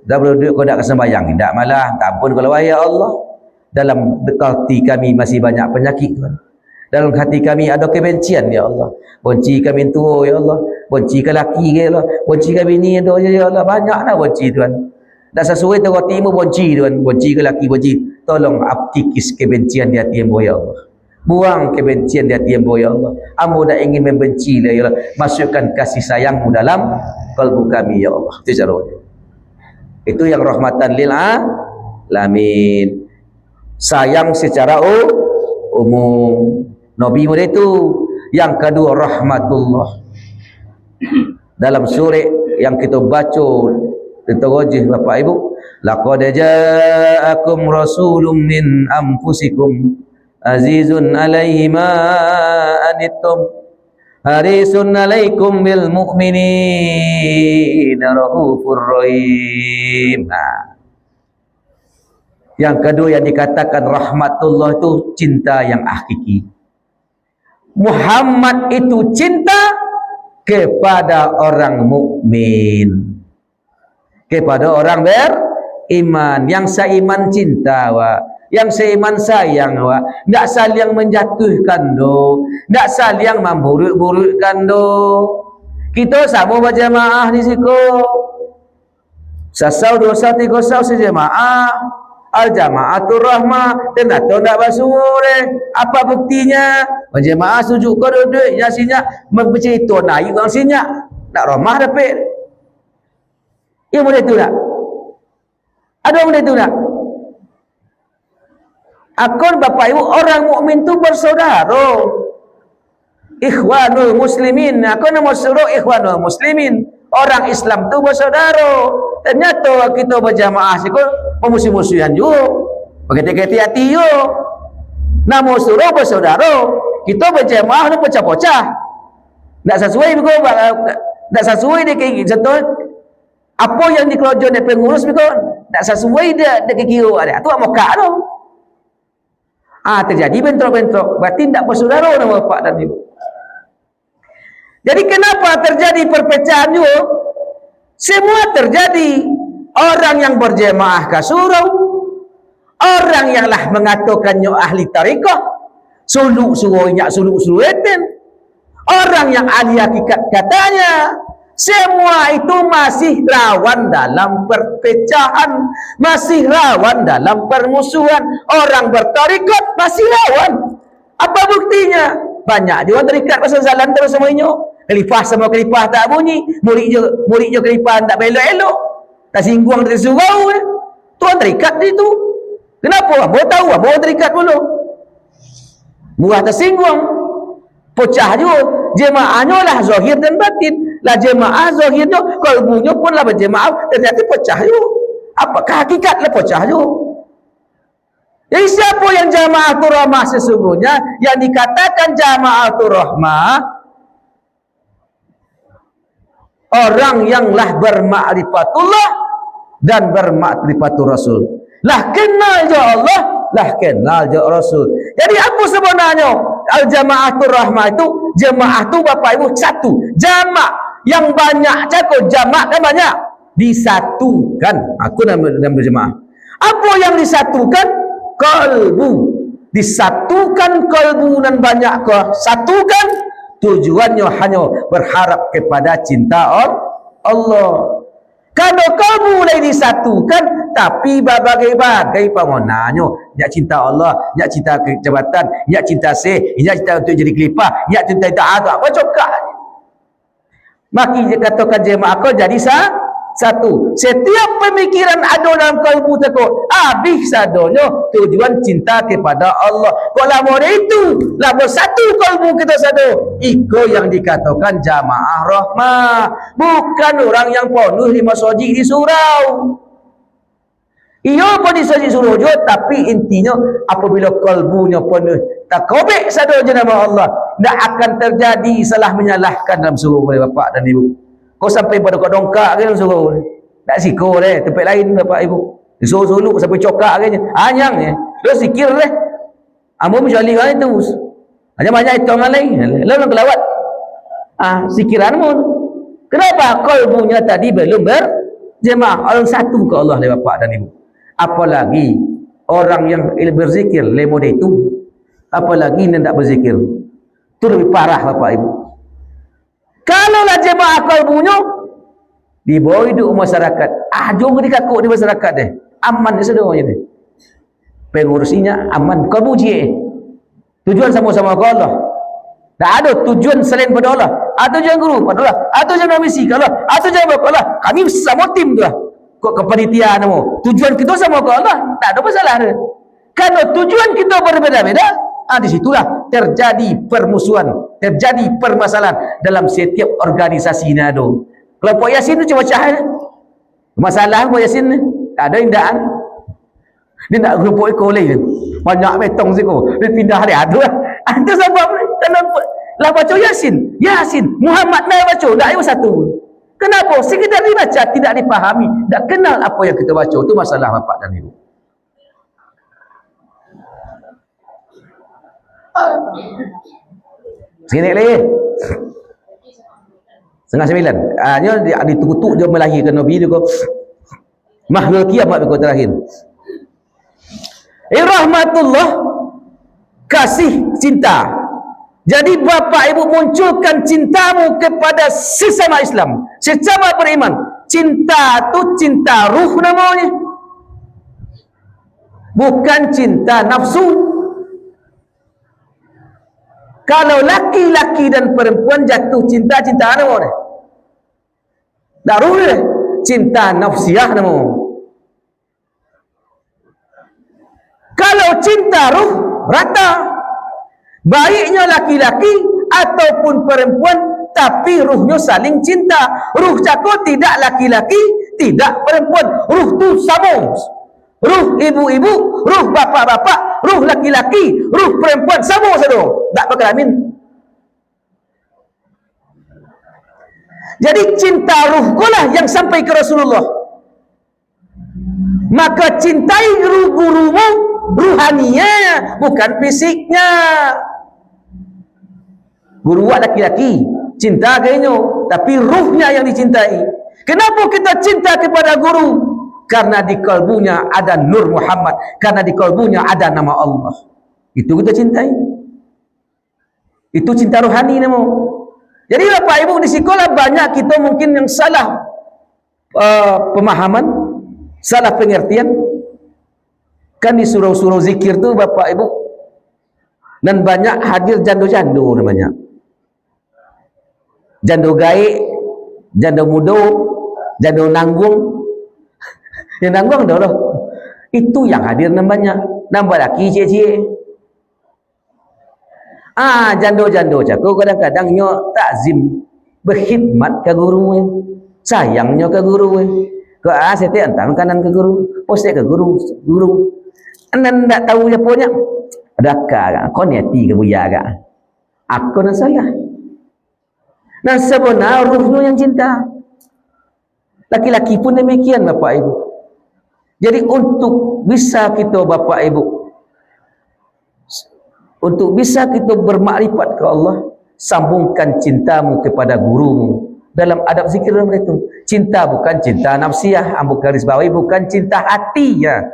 dah beruduk kau tak kesembayang. Tak malah, tak pun kalau ya Allah. Dalam hati kami masih banyak penyakit. Dalam hati kami ada kebencian ya Allah. Benci kami tua ya Allah. Benci ke laki ya Allah. Benci kami ni ya Allah. Banyaklah benci Tuhan. Tak sesuai dengan hatimu benci Tuhan. Benci ke laki benci. Tolong kikis kebencian di hati hamba ya Allah. Buang kebencian di hati hamba ya Allah. Hamba dah ingin membenci ya Allah. Masukkan kasih sayangmu dalam kalbu kami ya Allah. Itu caranya. Itu yang rahmatan lil alamin. Sayang secara umum. Nabi muda itu. Yang kedua rahmatullah. Dalam surah yang kita baca terjemah Bapak Ibu, laqad ja'akum rasulun min anfusikum azizun 'alaihi ma anittum harisun 'alaikum bil mu'minina raufur rahim. Yang kedua yang dikatakan rahmatullah itu cinta yang hakiki. Muhammad itu cinta kepada orang mukmin, kepada orang beriman, yang seiman cinta yang seiman sayang ndak saling menjatuhkan ndak saling memburuk-burukkan Kita sama berjamaah di situ. Sasau dosa tiga sau sejamaah. Al-jama'atul rahmah. Tenatu nak basure. Apa buktinya? Berjamaah sujud kau duduk. Yang sinyak bercerita naik orang sinyak. Nak rahmah dapat. Ya boleh tu tak? Ada boleh tu tak? Akun bapak ibu, orang mukmin tu bersaudara. Ikhwanul muslimin. Akun nama suruh ikhwanul muslimin. Orang Islam tu bersaudara. Ternyata kita berjamaah sikit pemusuh-musuhan juga. Begitu-begitu hati yo. Nama suruh bersaudara. Kita berjamaah ni pecah-pecah. Tak sesuai begitu. Tak sesuai dia kayak contoh apa yang dikelojoh dari pengurus begitu. Tak sesuai dia kira ada. Tu muka tu. Terjadi bentrok-bentrok. Berarti tak bersaudara nama bapak dan ibu. Jadi kenapa terjadi perpecahan juga? Semua terjadi. Orang yang berjemaah ke surau, orang yang lah mengatakannya ahli tarikah, suluk suruhnya suluk suruheten, orang yang ahli hakikat katanya, semua itu masih rawan dalam perpecahan, masih rawan dalam permusuhan. Orang bertarikat masih rawan. Apa buktinya? Banyak juga terikat pasal jalan terus semuanya. Kelipah sama kelipah tak bunyi, murid je kelipah tak belok-elok, tak singgung tak surau. Tuan terikat itu. Kenapa? Mau tahu mau terikat dulu. Murah tersinggung. Pecah juga. jemaahnya lah zahir dan batin. Lah jemaah zahirnya, kalbunya pun lah berjemaah, ternyata pecah yo. Apakah hakikatlah pecah yo? Jadi siapa yang jamaatul rahmah sesungguhnya? Yang dikatakan jamaatul rahmah, orang yang lah bermakrifatullah dan bermakrifatul Rasul. Lah kenal je Allah, lah kenal je Rasul. Jadi apa sebenarnya al-jamaatul rahmah itu? Jemaah tu Bapak Ibu satu. Jamak yang banyak cakap, jamak kan banyak. Disatukan. Aku nama jemaah. Apa yang disatukan? Kalbu. Disatukan kalbu dan banyak ke satukan, tujuannya hanya berharap kepada cinta Allah. Kalau kalbu mulai disatukan, tapi berbagai-bagai pemonanya, nak cinta Allah, nak cinta kejabatan, nak cinta nak cinta untuk jadi kelipah, nak cinta taat, apa cokak. Maka dia katakan jemaah kau jadi satu. Setiap pemikiran ada dalam kalbu takut, habis sadonya tujuan cinta kepada Allah. Kalau mau itu, lah bersatu kalbu kita satu. Iko yang dikatakan jamaah rahmah, bukan orang yang penuh di masjid di surau. Ia pun di surau juga, tapi intinya apabila kalbunya penuh takobek sadonya nama Allah, tak akan terjadi salah menyalahkan dalam surau oleh bapak dan ibu. Kau sampai pada kau dongkak ke dalam surau, tak sikor tempat lain bapak ibu. Suruh-suruh sampai cokak ke anyang terus sikir ambo menjali kan itu. Hanya banyak itu orang lain. Lalu kelawat. Sikiranmu. Kenapa kalbunya tadi belum berjemaah? Orang satu ke Allah oleh bapak dan ibu. Apalagi orang yang berzikir lemode itu, apalagi yang tak berzikir. Itu lebih parah bapak ibu. Kalaulah jemaah kalbunya di bawah hidup masyarakat, jom dikakuk di masyarakat aman semuanya deh. Pengurusinya aman, kalbu je. Tujuan sama-sama ke Allah. Tak ada tujuan selain pada Allah. Tujuan guru pada Allah. Tujuan misi ke Allah. Tujuan ke Allah. Kami sama tim tu lah. Kok kepanitiaan nama. Tujuan kita sama ke Allah. Tak ada masalah dia. Kalau tujuan kita berbeza-beza, di situlah terjadi permusuhan, terjadi permasalahan dalam setiap organisasi ni ada. Kelompok Yasin tu cuma cahaya. Masalah kelompok Yasin ni tak ada indaan. Dia nak kelompok ekor lain. Banyak betong siko. Dia pindah dia ada. Itu sebab kenapa lah baca Yasin. Yasin Muhammad naik baca tak ada satu. Kenapa? Sekedar dibaca tidak dipahami, tak kenal apa yang kita baca. Itu masalah bapak dan ibu. Sini lagi. 8:30. Nya ditutup dia melahirkan Nabi dia kau. Mahal kiamat kau terakhir. Rahmatullah, kasih cinta. Jadi bapak ibu munculkan cintamu kepada sesama Islam, sesama beriman. Cinta tu cinta ruh namanya, bukan cinta nafsu. Kalau laki-laki dan perempuan jatuh cinta namanya dah ruh dia, cinta nafsiyah namanya. Kalau cinta ruh rata, baiknya laki-laki ataupun perempuan, tapi ruhnya saling cinta. Ruh cakap tidak laki-laki, tidak perempuan. Ruh tu sama. Ruh ibu-ibu, ruh bapak-bapak, ruh laki-laki, ruh perempuan sama saja. Tak berkelamin. Jadi cinta ruhku lah yang sampai ke Rasulullah. Maka cintai gurumu ruhaninya, bukan fisiknya. Guru laki-laki cinta kayaknya, tapi ruhnya yang dicintai. Kenapa kita cinta kepada guru? Karena di kalbunya ada Nur Muhammad, karena di kalbunya ada nama Allah. Itu kita cintai. Itu cinta rohani nama. Jadi bapak ibu di sekolah banyak kita mungkin yang salah pemahaman, salah pengertian. Kan di surau-surau zikir tu bapak ibu, dan banyak hadir jando-jando namanya. Jando gaik, jando mudo, jando nanggung. Yang nanggung dah lah. Itu yang hadir namanya. Nambah lagi cie-cie. Jando-jando cakup kadang-kadang nyo takzim berkhidmat ke guru sayangnya ke guru sete antang kanan ke guru posek ke guru anan ndak tahu apa nya adakah kau niati ke buya agak aku nak salah dan sebenarnya ruhnya yang cinta laki-laki pun demikian Bapak Ibu. Jadi untuk bisa kita Bapak Ibu, untuk bisa kita bermakrifat ke Allah, sambungkan cintamu kepada gurumu dalam adab zikir itu. Cinta bukan cinta nafsiyah, ambil garis bawahi, bukan cinta hati ya.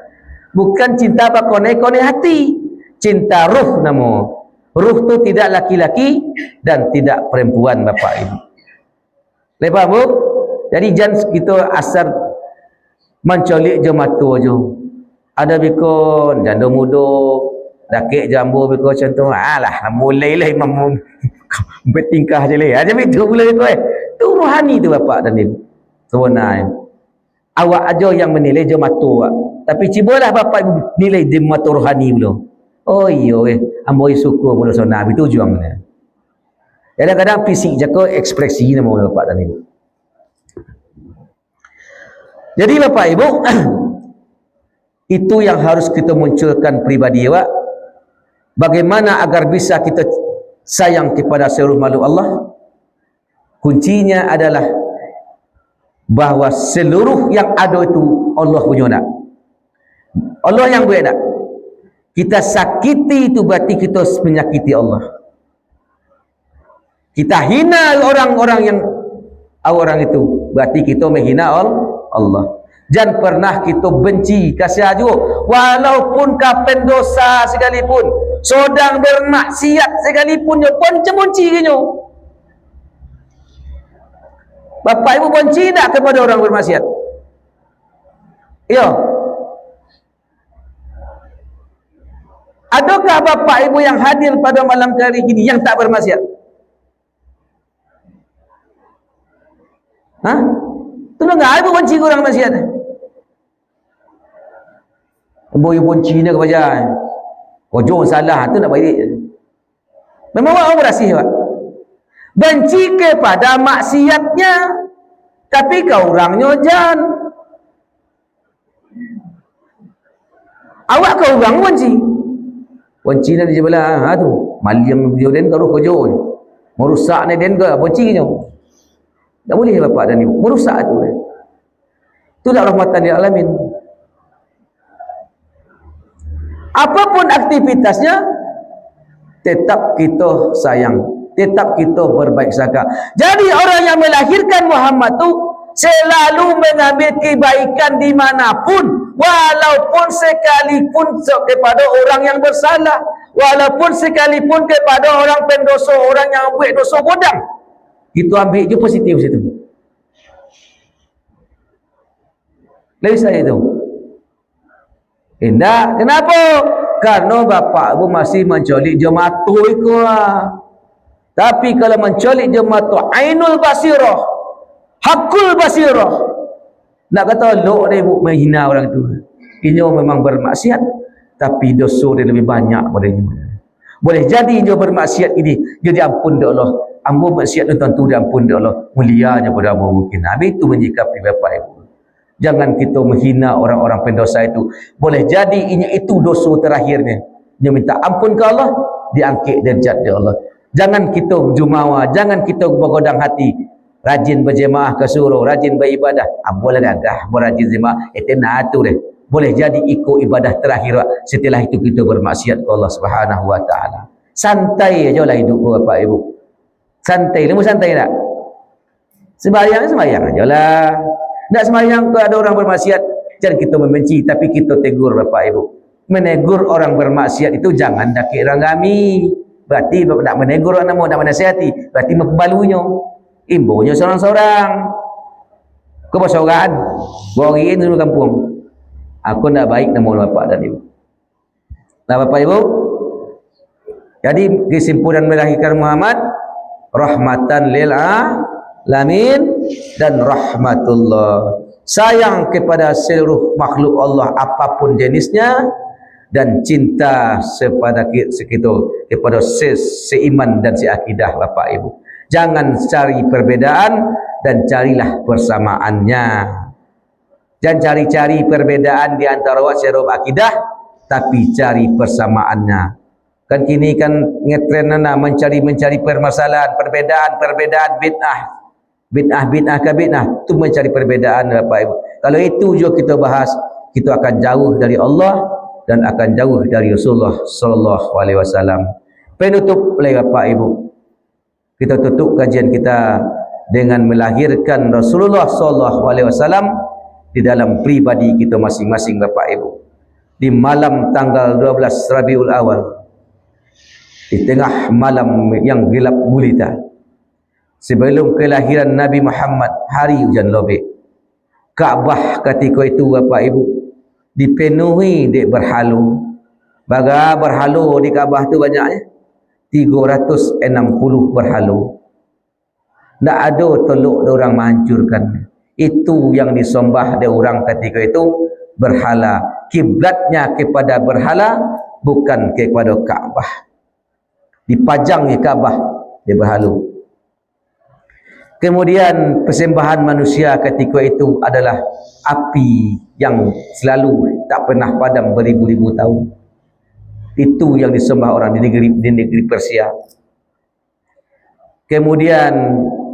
Bukan cinta bakone-kone hati. Cinta ruh namo. Ruh tu tidak laki-laki dan tidak perempuan Bapak Ibu. Lepas Bu, jadi jangan kita asar mencolik je matu je. Ada bikon janda muda, dakik jambu bikon contoh. Alah, mulailah imam bertingkah je leh. Aja itu mulai tu Tu rohani tu Bapak dan Ibu. Sebenarnya awak aja yang menilai je matu awak. Tapi cubalah Bapak Ibu nilai je matu rohani dulu. Oh iya amboi syukur mula sona itu juangnya. Kadang-kadang fisik je ko ekspresi nama Bapak dan Ibu. Jadi Bapak Ibu itu yang harus kita munculkan pribadi awak. Bagaimana agar bisa kita sayang kepada seluruh makhluk Allah? Kuncinya adalah bahawa seluruh yang ada itu Allah punya nak. Allah yang boleh nak. Kita sakiti itu berarti kita menyakiti Allah. Kita hina orang itu berarti kita menghina Allah. Jangan pernah kita benci kasih ajo walaupun kapen dosa sekalipun, sedang bermaksiat sekalipun yo benci kenyo. Bapak Ibu benci tak kepada orang bermaksiat? Yo. Adakah Bapak Ibu yang hadir pada malam hari ini yang tak bermaksiat? Tu enggak Ibu benci orang maksiat. Ibu benci dia kepada ojo salah tu nak baik. Memang awak berasih Pak. Benci kepada maksiatnya, tapi kau orangnya jangan. Awak kau orang benci. Benci ni dia bilang, tu maliang dia den kau kojo. Merusak ni den ke benci nya. Tak boleh Bapak dan Ibu. Merusak tu. Itulah rahmatan lil alamin. Apapun aktivitasnya tetap kita sayang, tetap kita berbaik sangka. Jadi orang yang melahirkan Muhammad tu selalu mengambil kebaikan dimanapun, walaupun sekalipun kepada orang yang bersalah, walaupun sekalipun kepada orang pendosa, orang yang buat dosa godang, kita ambil je positif situ. Lalu saya tu indah. Kenapa? Karena Bapak Ibu masih mencolik jematu itu Tapi kalau mencolik jematu ainul basirah, hakul basirah, nak kata lok dia Ibu menghina orang itu. Ini memang bermaksiat, tapi dosa dia lebih banyak pada ini. Boleh jadi dia bermaksiat ini dia diampun oleh Allah. Ambo maksiat tentu diampun oleh Allah. Mulianya pada Allah mungkin. Habis itu menyikapi Bapak Ibu. Jangan kita menghina orang-orang pendosa itu. Boleh jadi ini itu dosa terakhirnya. Dia minta ampun ke Allah, diangkat derajat dia Allah. Jangan kita jumawa, jangan kita bergodang hati. Rajin berjemaah ke suruh, rajin beribadah. Boleh gagah berajin jemaah. Itu natu deh. Boleh jadi ikut ibadah terakhir. Setelah itu kita bermaksiat ke Allah Subhanahu Wa Taala. Santai aja lah hidup Bapak Ibu. Santai, lemu santai tak? Sembahyang aja lah. Tak sembahyang kalau ada orang bermaksiat, jangan kita membenci, tapi kita tegur Bapak Ibu. Menegur orang bermaksiat itu jangan dakik ranggami. Berarti nak menegur orang nak menasihati, berarti memperbalunya. Imbunya seorang-seorang. Kau bersoran, borin dulu kampung. Aku nak baik nama Bapak dan Ibu. Nah Bapak Ibu, jadi kesimpulan melahirkan Muhammad rahmatan lil alamin dan rahmatullah. Sayang kepada seluruh makhluk Allah apapun jenisnya, dan cinta kepada seiman dan seakidah Bapak Ibu. Jangan cari perbedaan dan carilah persamaannya. Jangan cari-cari perbedaan di antara wasyarub akidah, tapi cari persamaannya. Kan kini kan ngetrenana mencari permasalahan, perbedaan bid'ah ke bid'ah, itu mencari perbedaan Bapak Ibu. Kalau itu juga kita bahas, kita akan jauh dari Allah dan akan jauh dari Rasulullah sallallahu alaihi wasallam. Penutup oleh Bapak Ibu, kita tutup kajian kita dengan melahirkan Rasulullah sallallahu alaihi wasallam di dalam pribadi kita masing-masing Bapak Ibu. Di malam tanggal 12 Rabiul Awal, di tengah malam yang gelap gulita, sebelum kelahiran Nabi Muhammad, hari hujan lobek, Kaabah ketika itu Bapak Ibu dipenuhi dek berhalu. Baga berhalu di Kaabah tu banyaknya 360 berhalu. Tak ada teluk dia orang menghancurkan. Itu yang disembah dia orang ketika itu berhala. Kiblatnya kepada berhala, bukan kepada Kaabah. Dipajang di Kaabah dia berhalu. Kemudian persembahan manusia ketika itu adalah api yang selalu tak pernah padam beribu-ribu tahun. Itu yang disembah orang di negeri Persia. Kemudian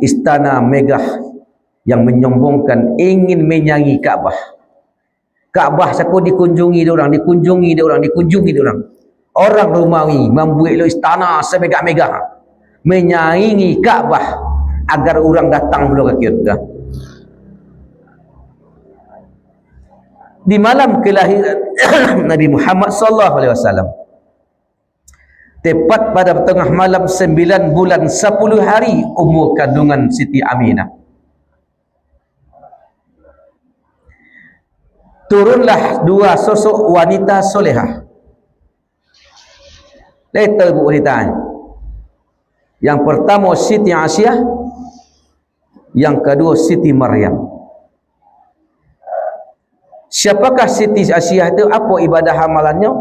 istana megah yang menyombongkan ingin menyangi Kaabah. Kaabah siapa dikunjungi diorang. Orang Romawi membuat istana semegah-megah menyaingi Kaabah agar orang datang dulu ke kita. Di malam kelahiran Nabi Muhammad sallallahu alaihi wasallam, tepat pada tengah malam 9 bulan 10 hari umur kandungan Siti Aminah, turunlah dua sosok wanita solehah. Letak bu wanita. Yang pertama Siti Aisyah, yang kedua Siti Maryam. Siapakah Siti Aisyah itu? Apa ibadah amalannya?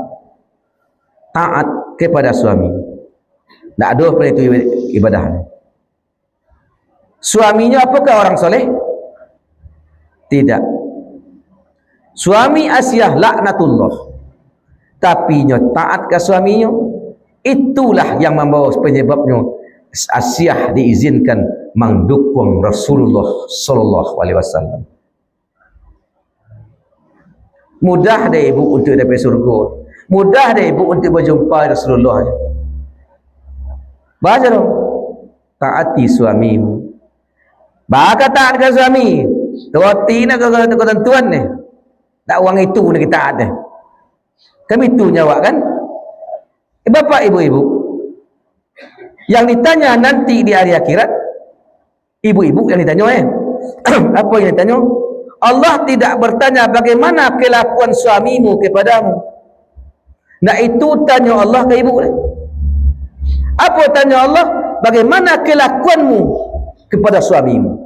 Taat kepada suami. Tak ada pada itu ibadahnya. Suaminya apakah orang soleh? Tidak. Suami Aisyah laknatullah, tapi nya taat ke suaminya. Itulah yang membawa penyebabnya Aisyah diizinkan mendukung Rasulullah sallallahu alaihi wasallam. Mudah deh ibu untuk dapat surga. Mudah deh ibu untuk berjumpa Rasulullah. Baca dong. Taati suamimu. Baka taat ke suami. Tuati nak ketentuan ni. Tak uang itu nak kita taat ni. Kami itu nyawa kan? Bapak ibu-ibu, yang ditanya nanti di hari akhirat, ibu-ibu yang ditanya apa yang ditanya? Allah tidak bertanya bagaimana kelakuan suamimu kepadamu. Nah itu tanya Allah ke ibu. Apa tanya Allah? Bagaimana kelakuanmu kepada suamimu?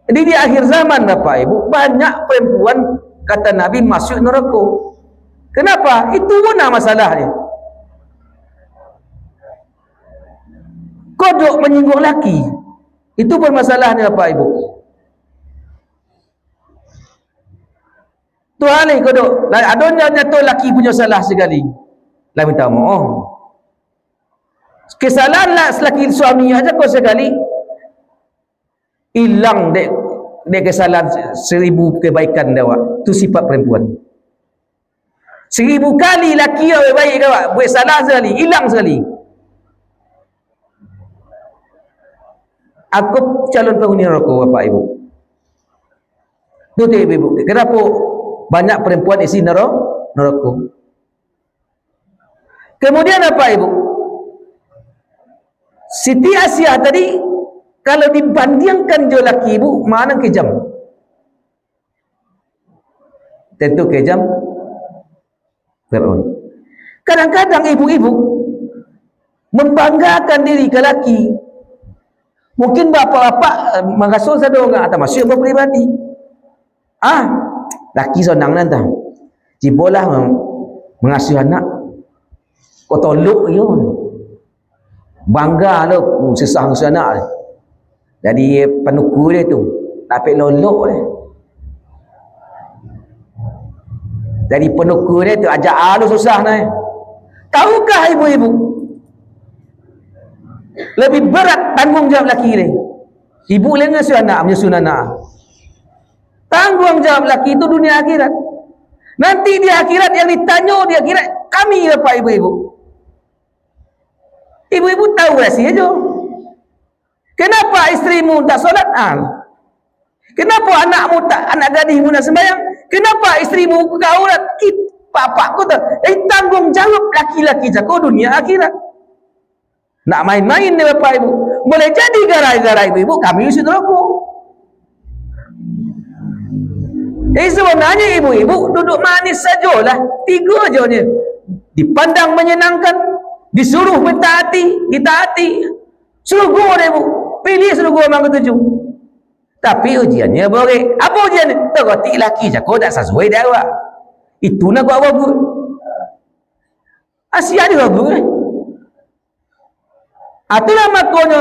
Jadi di akhir zaman Bapak Ibu, banyak perempuan kata Nabi masuk neraka. Kenapa? Itu mana masalahnya? Kodok menyinggung laki. Itu permasalahannya Bapak Ibu. Tuhan ni kodok. Adanya nyata laki punya salah sekali. Lah minta maaf. Kesalahan lah selaki suami aja kau sekali. Hilang dek kesalahan 1000 kebaikan dia awak. Tu sifat perempuan. 1000 kali laki yang baik awak buat salah sekali, hilang sekali. Aku calon penghuni neraka Bapak Ibu. Tu ibu. Kenapa banyak perempuan isi neraka? Kemudian Bapak Ibu, Siti Aisyah tadi kalau dibandingkan jo laki ibu, mana kejam? Tentu kejam Fir'aun. Kadang-kadang ibu-ibu membanggakan diri ke laki. Mungkin bapak-bapak mengasur satu orang atau masuk berpribadi. laki seorang nanti cibolah mengasuh anak kau tolok dia bangga tu susah ngasuh anak dia. Jadi penuku dia tu tapi lolok dia. Jadi penuku dia tu ajak alu susah ni. Tahukah ibu-ibu lebih berat tanggungjawab laki dia? Ibu dia ngasuh anak, menyusun anak. Tanggungjawab laki itu dunia akhirat. Nanti di akhirat yang ditanya di akhirat kami bapak ibu-ibu. Ibu-ibu tahu rahsia je. Kenapa istrimu tak solat? Kenapa anakmu tak, anak gadismu tak sembahyang? Kenapa istrimu buka aurat? Bapak ku tak. Tanggungjawab laki-laki jago dunia akhirat. Nak main-main ni bapak ibu. Boleh jadi gara-gara ibu-ibu kami usia neraka. Sebenarnya ibu-ibu duduk manis sajalah. 3 je ni. Dipandang menyenangkan, disuruh mentaati, ditaati. Surga dia ibu. Pilih surga memang ketujuh. Tapi ujiannya boleh. Apa ujiannya? Tergotik laki jago tak sesuai dia awak. Itu nak buat bagus. Asia dia bagus. Itulah makanya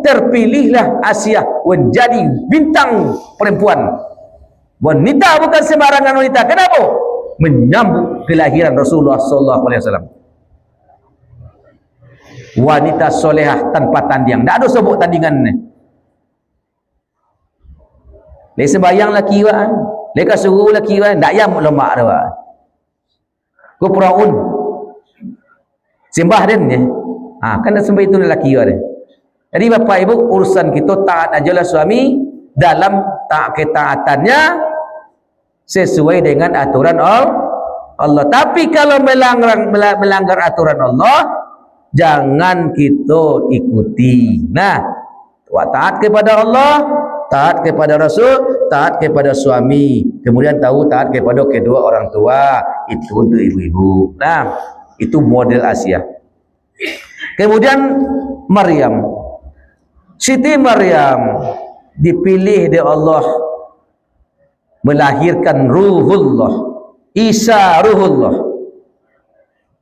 terpilihlah Asia menjadi bintang perempuan. Wanita bukan sembarangan wanita. Kenapa? Menyambut kelahiran Rasulullah sallallahu alaihi wasallam. Wanita solehah tanpa tanding. Tak ada sebut tandingan ni. Lek sembahyang laki wa, lek suruh laki wa, ndak yam lemak dah. Ko praun. Sembah den ni. Kan sembah itu lelaki dia. Jadi bapak ibu urusan kita taat ajalah suami dalam ketaatannya sesuai dengan aturan Allah. Tapi kalau melanggar aturan Allah, jangan kita ikuti. Nah, taat kepada Allah, taat kepada Rasul, taat kepada suami, kemudian tahu taat kepada kedua orang tua. Itu untuk ibu-ibu. Nah, itu model Asia. Kemudian Maryam, Siti Maryam dipilih oleh Allah melahirkan Ruhullah, Isa Ruhullah.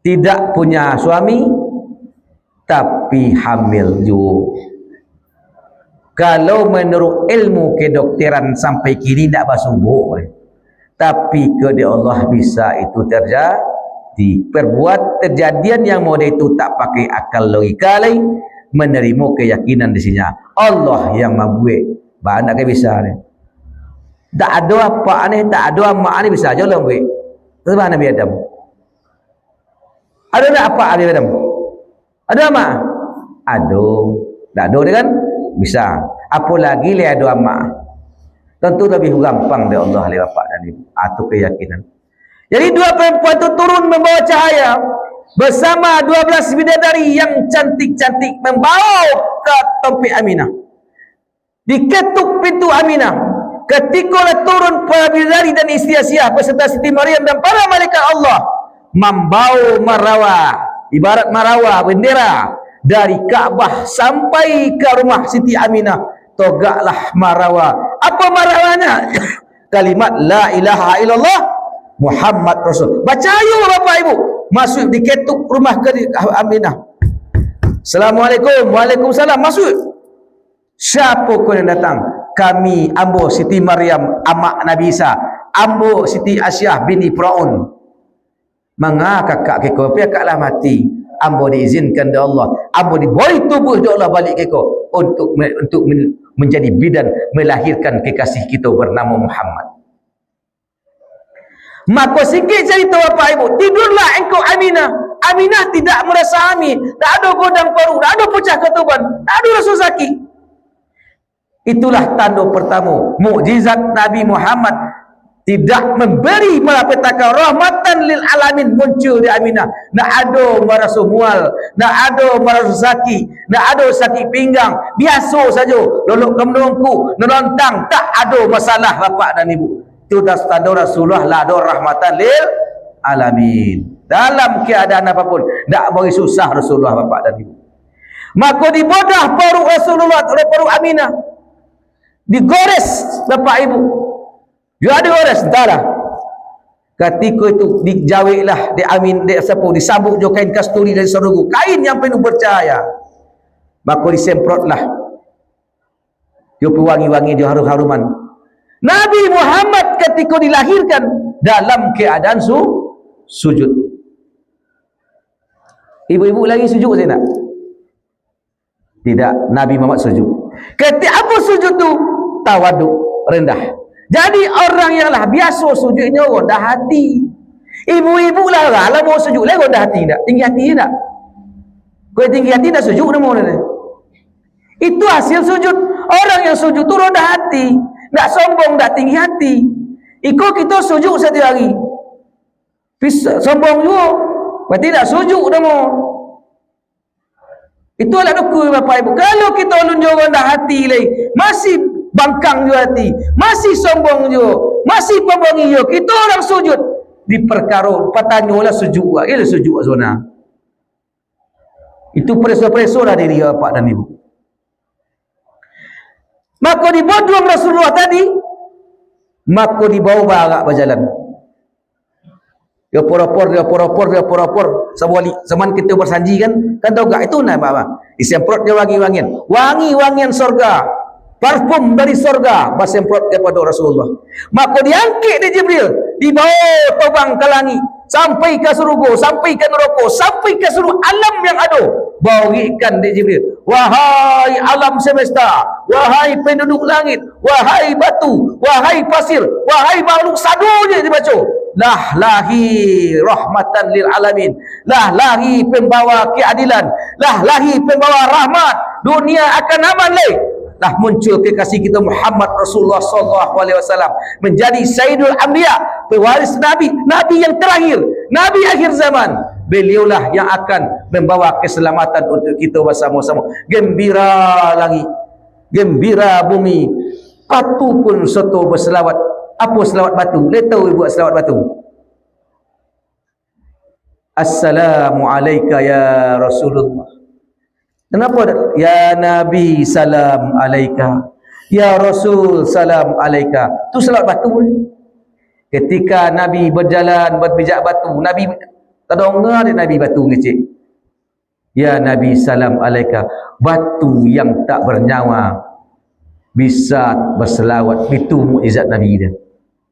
Tidak punya suami tapi hamil juga. Kalau menurut ilmu kedokteran sampai kini tidak bersubuh, tapi kepada Allah bisa itu terjadi. Perbuat kejadian yang model itu tak pakai akal logika lain, menerima keyakinan di sini Allah yang membuat. Banyak ke bisa ni. Tak ada apa ni, tak ada mak ni bisa aja lah buat. Sebab Nabi Adam. Ada tak apa Nabi Adam? Ada mak? Ada. Tak ada dia kan? Bisa. Apa lagi le ada mak? Tentu lebih gampang dari Allah le bapak dan ibu. Itu keyakinan. Jadi 2 perempuan itu turun membawa cahaya bersama 12 bidadari yang cantik-cantik membawa ke tempat Aminah. Diketuk pintu Aminah. Ketika turun para bidadari dan istri Asia beserta Siti Maryam dan para malaikat Allah membawa marawa, ibarat marawa bendera dari Kaabah sampai ke rumah Siti Aminah. Togaklah marawa. Apa marawanya? Kalimat la ilaha illallah Muhammad Rasul. Baca ayo bapak ibu. Masuk diketuk rumah ke Aminah. Assalamualaikum. Waalaikumsalam. Masuk. Siapa kau yang datang? Kami ambo Siti Maryam amak Nabi Isa, ambo Siti Asyah bini Firaun. Manga kakak keko piakaklah mati. Ambo diizinkan oleh Allah. Ambo diberi tubuh oleh Allah balik keko untuk menjadi bidan melahirkan kekasih kita bernama Muhammad. Maka sikit cerita bapak ibu, tidurlah engkau Aminah. Aminah tidak merasa hamil, tak ada godang paru, tak ada pecah ketuban, tak ada rasa sakit. Itulah tanda pertama mukjizat Nabi Muhammad tidak memberi malapetaka, rahmatan lil alamin muncul di Aminah. Tak ada merasa mual, tak ada merasa sakit, tak ada sakit pinggang, biasa saja, lolok kemenungku, nelontang, tak ada masalah bapak dan ibu. Itu dah tanda Rasulullah la ada rahmatan lil alamin. Dalam keadaan apapun tak bagi susah Rasulullah bapak dan ibu. Maka dibodah paru Rasulullah oleh paru Aminah, digores bapak ibu. Dia ada orang entahlah. Ketika itu dijawiklah, disabuk jo kain kasturi dari sorga, kain yang penuh bercahaya. Maka disemprotlah. Dia pewangi-wangi, dia harum-haruman. Nabi Muhammad ketika dilahirkan dalam keadaan sujud. Ibu-ibu lagi sujud saya tak? Tidak, Nabi Muhammad sujud. Ketika apa sujud tu? Tawaduk, rendah. Jadi orang yang lah biasa sujudnya rendah hati. Ibu-ibu lah lah mau sujud lah rendah hati tak? Tinggi hati tak? Kau tinggi hati tak sujud nama dia. Itu hasil sujud. Orang yang sujud tu rendah hati, tak sombong, tak tinggi hati. Ikut kita sujud setiap hari. Sombong juga, berarti tak sujud nama. Itu adalah dukul Bapak Ibu. Kalau kita lunjuk rendah hati lagi, masih bangkang juga hati, masih sombong juga, masih pembangi juga, kita orang sujud di perkara patanyolah sujud. Ialah sujud zona. Itu preso-preso lah diri Bapak dan Ibu. Maka dibodong Rasulullah tadi, maka dibawa barak berjalan. Dia porapor. Zaman kita bersanji kan tahu tak itu nak apa? Disemprot dia wangi-wangian sorga, parfum dari sorga, bersemprot kepada Rasulullah. Maka diangkit di Jibril, dibawa terbang ke langit, sampai ke surga, sampai ke neraka, sampai ke seluruh alam yang ada. Bawakan di Jibril, wahai alam semesta, wahai penduduk langit, wahai batu, wahai pasir, wahai makhluk sadunya dibaca. Lah lahi rahmatan lil alamin, lah lahi pembawa keadilan, lah lahi pembawa rahmat, dunia akan aman leh. Lah muncul kekasih kita Muhammad Rasulullah sallallahu alaihi wasallam menjadi Sayyidul Anbiya, pewaris Nabi, Nabi yang terakhir, Nabi akhir zaman. Beliaulah yang akan membawa keselamatan untuk kita bersama-sama. Gembira langit, gembira bumi, batu pun soto berselawat. Apa selawat batu? Dia tahu buat selawat batu. Assalamualaikum ya Rasulullah. Kenapa? Ya Nabi salam alaika, ya Rasul salam alaika. Tu selawat batu. Ketika Nabi berjalan berpijak batu, Nabi tak dengar dia Nabi batu ngecek. Ya Nabi salam alaika. Batu yang tak bernyawa bisa berselawat. Itu mukjizat Nabi dia.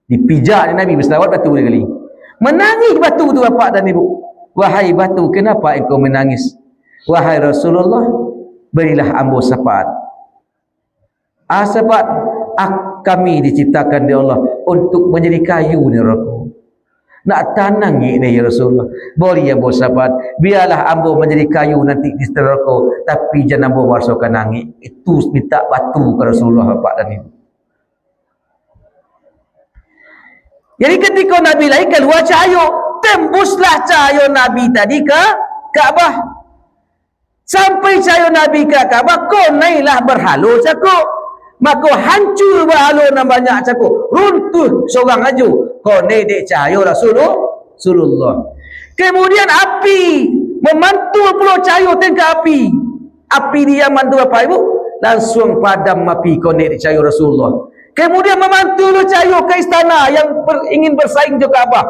Dipijak Nabi berselawat batu dia kali. Menangis batu tu Bapak dan Ibu. Wahai batu, kenapa engkau menangis? Wahai Rasulullah, berilah ambo syafaat. Syafaat kami diciptakan oleh Allah untuk menjadi kayu ni neraka. Nak tanang ni ya Rasulullah. Boleh ambo syafaat, biarlah ambo menjadi kayu nanti di neraka, tapi jangan ambo masukkan nangis. Itu minta batu ke Rasulullah Bapak dan Ibu. Jadi ketika Nabi lahir keluar cahaya, tembuslah cahaya Nabi tadi ke Kaabah. Sampai cahaya Nabi ke Kaabah, kau naiklah berhala cakap. Maka hancur berhala dan banyak cakap. Runtuh seorang aja. Kau naik dek cahaya Rasulullah. Kemudian api memantul pula cahaya tengah api. Api dia mantul apa Ibu? Langsung padam api kau naik dek cahaya Rasulullah. Kemudian memantul cahaya ke istana yang ingin bersaing ke Kaabah.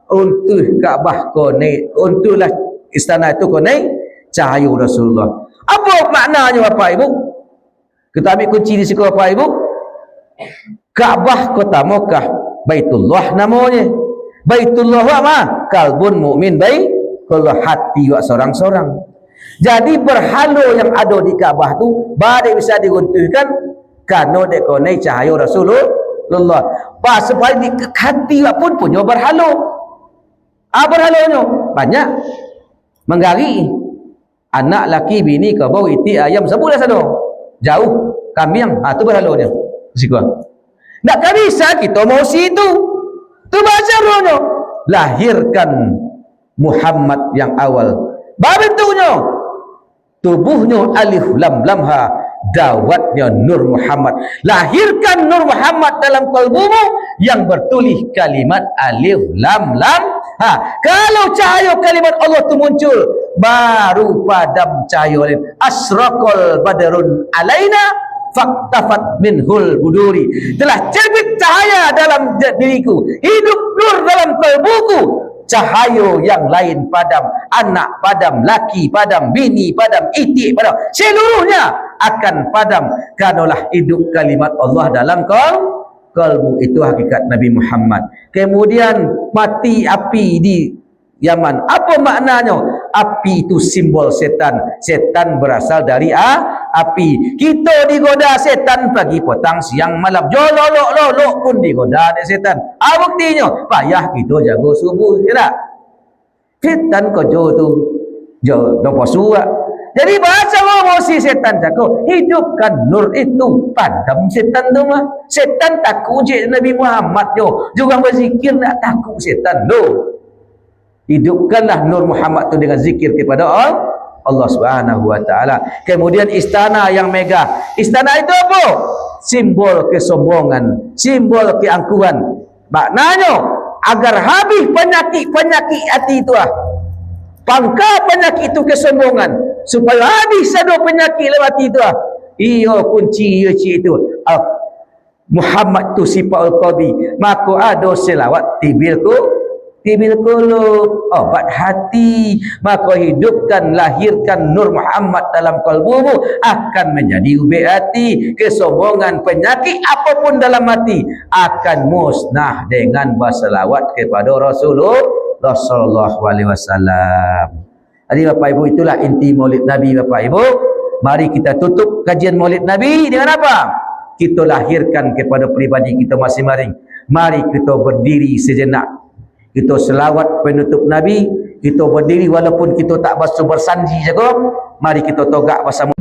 Untuk Kaabah kau naik, untunglah istana itu kau naik cahaya Rasulullah. Apa maknanya Bapak Ibu? Kita ambil kunci di situ Bapak Ibu. Kaabah kota Mekah, Baitullah namanya. Baitullah apa? Kalbun mukmin baitullah, hati wa sorang-sorang. Jadi berhala yang ada di Kaabah tu badai bisa diruntuhkan karena dek kau naik cahaya Rasulullah. Pas supaya di hati pun punya berhala. Berhalanya banyak. Menggari anak laki bini kau bau iti ayam sebulan sana. Jauh kambing, tu berhalanya. Sikwa. Tak bisa kita mau situ. Tu baca rono. Lahirkan Muhammad yang awal. Bentuknya, tubuhnya alif lam lam ha, dawatnya Nur Muhammad. Lahirkan Nur Muhammad dalam kalbumu yang bertulis kalimat alif lam lam ha. Kalau cahaya kalimat Allah itu muncul, baru padam cahaya lain. Asraqal badrun alaina faktafat minhul buduri, telah terbit cahaya dalam diriku, hidup nur dalam kalbuku, cahaya yang lain padam, anak padam, laki padam, bini padam, itik padam, seluruhnya akan padam kanulah hidup kalimat Allah dalam kalbu. Itu hakikat Nabi Muhammad. Kemudian mati api di Yaman, apa maknanya? Api itu simbol setan. Setan berasal dari api. Kita digoda setan pagi, petang, siang, malam. Lolok pun digoda oleh setan. Buktinya payah kita jaga subuh, tidak? Setan kerja tu dopo suak. Jadi bahasa emosi setan jaga, hidupkan nur itu, padam setan tu mah. Setan takut je Nabi Muhammad jo, juga berzikir nak takut setan tu. Hidupkanlah Nur Muhammad itu dengan zikir kepada Allah Subhanahu wa taala. Kemudian istana yang megah. Istana itu apa? Simbol kesombongan, simbol keangkuhan. Maknanya agar habis penyakit hati itu pangkal penyakit itu kesombongan, supaya habis satu penyakit lewat itu iyo kunci itu Muhammad tu sifat al-qadi, maka ada selawat tibil qulub, obat hati, maka hidupkan, lahirkan Nur Muhammad dalam kalbumu, akan menjadi ubi hati. Kesombongan, penyakit apapun dalam hati akan musnah dengan berselawat kepada Rasulullah sallallahu alaihi wasallam. Jadi Bapak Ibu, itulah inti Maulid Nabi Bapak Ibu. Mari kita tutup kajian Maulid Nabi dengan apa? Kita lahirkan kepada pribadi kita masing-masing. Mari kita berdiri sejenak, kita selawat penutup Nabi, kita berdiri walaupun kita tak basuh bersanji jaga. Mari kita togak bersama.